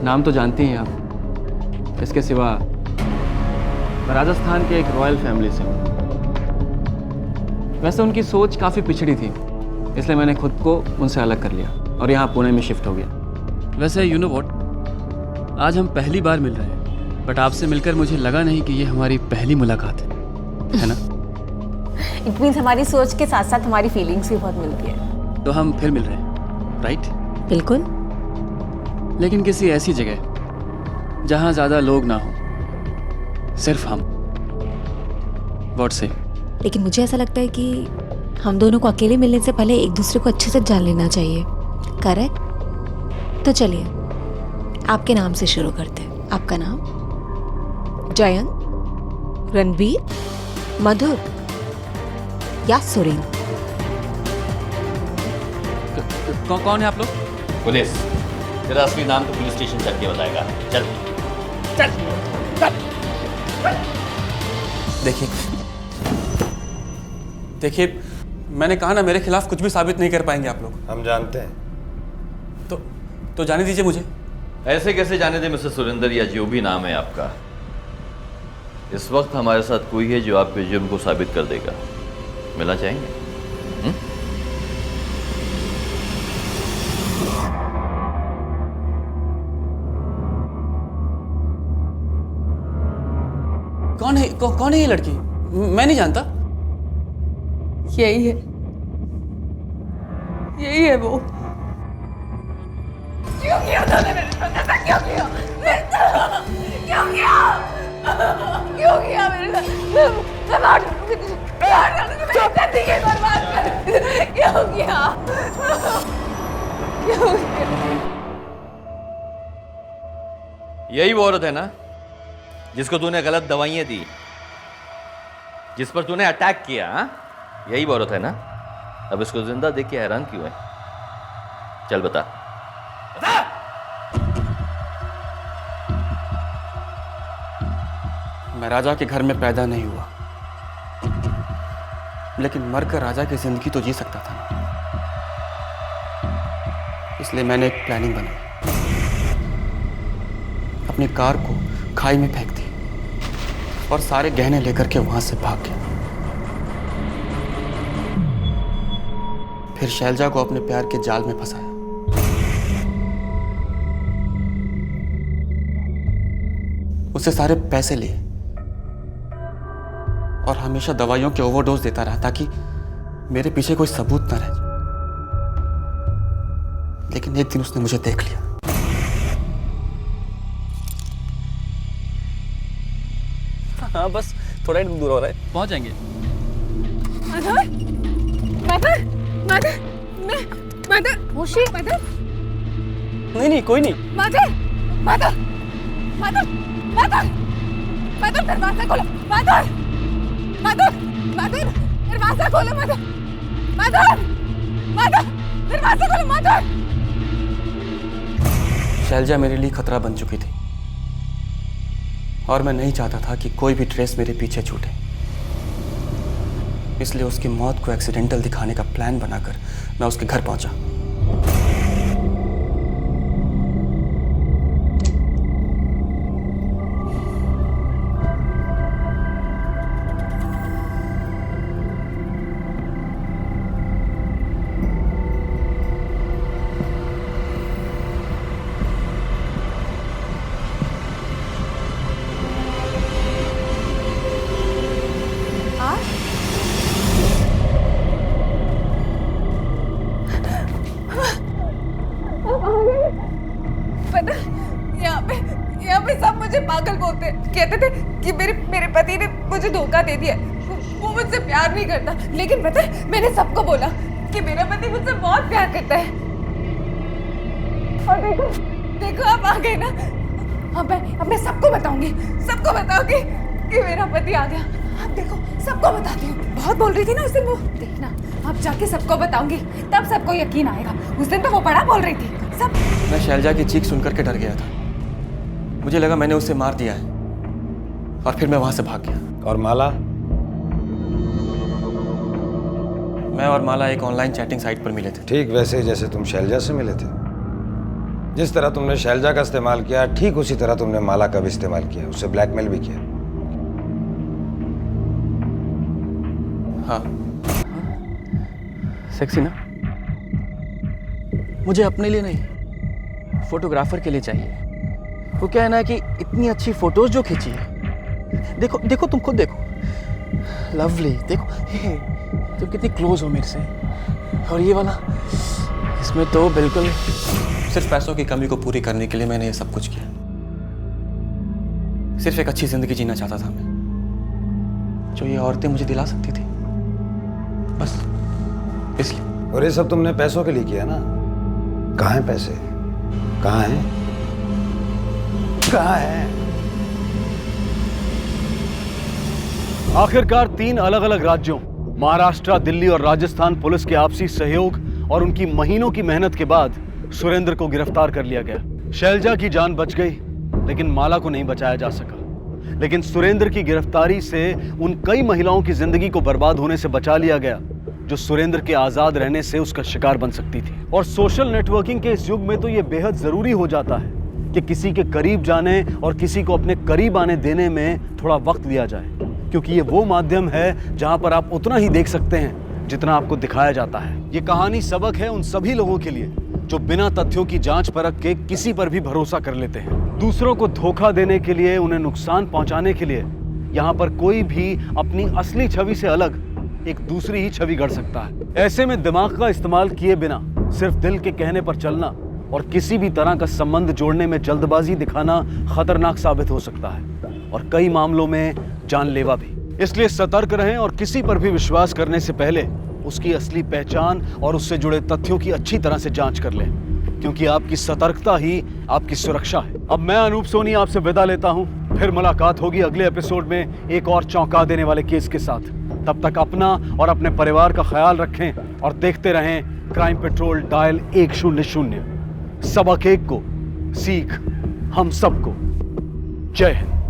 नाम तो जानती हैं आप, इसके सिवा मैं राजस्थान के एक रॉयल फैमिली से हूँ। वैसे उनकी सोच काफ़ी पिछड़ी थी, इसलिए मैंने खुद को उनसे अलग कर लिया और यहाँ पुणे में शिफ्ट हो गया। वैसे यू नो व्हाट, आज हम पहली बार मिल रहे हैं, बट आपसे मिलकर मुझे लगा नहीं कि ये हमारी पहली मुलाकात है ना? इट मीन्स हमारी सोच के साथ साथ हमारी फीलिंग्स भी बहुत मिलती है। तो हम फिर मिल रहे हैं, राइट? बिल्कुल। लेकिन किसी ऐसी जगह जहां ज्यादा लोग ना हो, सिर्फ हम। व्हाट से? लेकिन मुझे ऐसा लगता है कि हम दोनों को अकेले मिलने से पहले एक दूसरे को अच्छे से जान लेना चाहिए। करेक्ट? तो चलिए आपके नाम से शुरू करते हैं। आपका नाम? जयंत, रणबीर, मधुर या सुरेंद्र? कौन है आप लोग? पुलिस। तेरा असली नाम तो पुलिस स्टेशन चल के बताएगा। चल। देखिए देखिए, मैंने कहा ना, मेरे खिलाफ कुछ भी साबित नहीं कर पाएंगे आप लोग। हम जानते हैं। तो जाने दीजिए मुझे। ऐसे कैसे जाने दे मिस्टर सुरेंद्र, या जो भी नाम है आपका। इस वक्त हमारे साथ कोई है जो आपके जुर्म को साबित कर देगा। मिलना चाहेंगे? कौन है ये लड़की? मैं नहीं जानता। यही है वो। क्यों किया तूने मेरे साथ ऐसा? क्यों किया मेरे साथ? क्यों किया? क्यों किया मेरे साथ? मैं मार दूंगी तुझे। मार दूंगी, मेरी जिंदगी बर्बाद कर। क्यों किया? क्यों किया? यही वो औरत है ना जिसको तूने गलत दवाइयां दी, जिस पर तूने अटैक किया? हा? यही वो औरत है ना? अब इसको जिंदा देख के हैरान क्यों है? चल बता। मैं राजा के घर में पैदा नहीं हुआ, लेकिन मरकर राजा की जिंदगी तो जी सकता था। इसलिए मैंने एक प्लानिंग बनाई। अपनी कार को खाई में फेंक दी और सारे गहने लेकर के वहां से भाग गया। फिर शैलजा को अपने प्यार के जाल में फंसाया। उससे सारे पैसे लिए और हमेशा दवाइयों के ओवरडोज देता रहा ताकि मेरे पीछे कोई सबूत ना रह जाए। लेकिन एक दिन उसने मुझे देख लिया। हाँ बस थोड़ा ही दूर हो रहा है, पहुंच जाएंगे। होशी, नहीं कोई नहीं। दरवाजा खोलो। दरवाजा खोलो। दरवाजा खोलो। शैलजा मेरे लिए खतरा बन चुकी थी और मैं नहीं चाहता था कि कोई भी ट्रेस मेरे पीछे छूटे। इसलिए उसकी मौत को एक्सीडेंटल दिखाने का प्लान बनाकर मैं उसके घर पहुंचा। यहाँ पे सब मुझे पागल बोलते, कहते थे कि मेरे पति ने मुझे धोखा दे दिया, वो मुझसे प्यार नहीं करता। लेकिन पता है, मैंने सबको बोला कि मेरा पति मुझसे बहुत प्यार करता है। और देखो आप आ गए ना। अब मैं सबको बताऊंगी कि मेरा पति आ गया। अब देखो सबको बताती हूँ। बहुत बोल रही थी ना उस दिन वो, देखना अब जाके सबको बताऊंगी, तब सबको यकीन आएगा। उस दिन तो वो बड़ा बोल रही थी सब। मैं शैलजा की चीख सुनकर के डर गया था। मुझे लगा मैंने उसे मार दिया है और फिर मैं वहां से भाग गया। और माला? मैं और माला एक ऑनलाइन चैटिंग साइट पर मिले थे। ठीक वैसे ही जैसे तुम शैलजा से मिले थे। जिस तरह तुमने शैलजा का इस्तेमाल किया, ठीक उसी तरह तुमने माला का भी इस्तेमाल किया, उसे ब्लैकमेल भी किया। हाँ, सेक्सी ना? मुझे अपने लिए नहीं, फोटोग्राफर के लिए चाहिए। वो क्या है ना कि इतनी अच्छी फोटोज जो खींची है, देखो तुम खुद देखो, लवली। देखो तुम कितनी क्लोज हो मेरे से। और ये वाला, इसमें तो बिल्कुल सिर्फ पैसों की कमी को पूरी करने के लिए मैंने ये सब कुछ किया। सिर्फ एक अच्छी जिंदगी जीना चाहता था मैं, जो ये औरतें मुझे दिला सकती थी, बस इसलिए। और ये सब तुमने पैसों के लिए किया ना? कहाँ हैं पैसे? कहाँ हैं? कहाँ हैं? आखिरकार 3 अलग अलग राज्यों महाराष्ट्र, दिल्ली और राजस्थान पुलिस के आपसी सहयोग और उनकी महीनों की मेहनत के बाद सुरेंद्र को गिरफ्तार कर लिया गया। शैलजा की जान बच गई लेकिन माला को नहीं बचाया जा सका। लेकिन सुरेंद्र की गिरफ्तारी से उन कई महिलाओं की जिंदगी को बर्बाद होने से बचा लिया गया जो सुरेंद्र के आजाद रहने से उसका शिकार बन सकती थी। और सोशल नेटवर्किंग के इस युग में तो यह बेहद जरूरी हो जाता है कि किसी के करीब जाने और किसी को अपने करीब आने देने में थोड़ा वक्त लिया जाए, क्योंकि ये वो माध्यम है जहां पर आप उतना ही देख सकते हैं जितना आपको दिखाया जाता है। ये कहानी सबक है उन सभी लोगों के लिए जो बिना तथ्यों की जांच परख के किसी पर भी भरोसा कर लेते हैं। दूसरों को धोखा देने के लिए, उन्हें नुकसान पहुंचाने के लिए यहाँ पर कोई भी अपनी असली छवि से अलग एक दूसरी ही छवि गढ़ सकता है। ऐसे में दिमाग का इस्तेमाल किए बिना सिर्फ दिल के कहने पर चलना और किसी भी तरह का संबंध जोड़ने में जल्दबाजी दिखाना खतरनाक साबित हो सकता है और कई मामलों में जानलेवा भी। इसलिए सतर्क रहें और किसी पर भी विश्वास करने से पहले उसकी असली पहचान और उससे जुड़े तथ्यों की अच्छी तरह से जांच कर लें, क्योंकि आपकी सतर्कता ही आपकी सुरक्षा है। अब मैं अनूप सोनी आपसे विदा लेता हूं। फिर मुलाकात होगी अगले एपिसोड में एक और चौंका देने वाले केस के साथ। तब तक अपना और अपने परिवार का ख्याल रखें और देखते रहें क्राइम पेट्रोल डायल 100। सबक एक को सीख हम सबको। जय हिंद।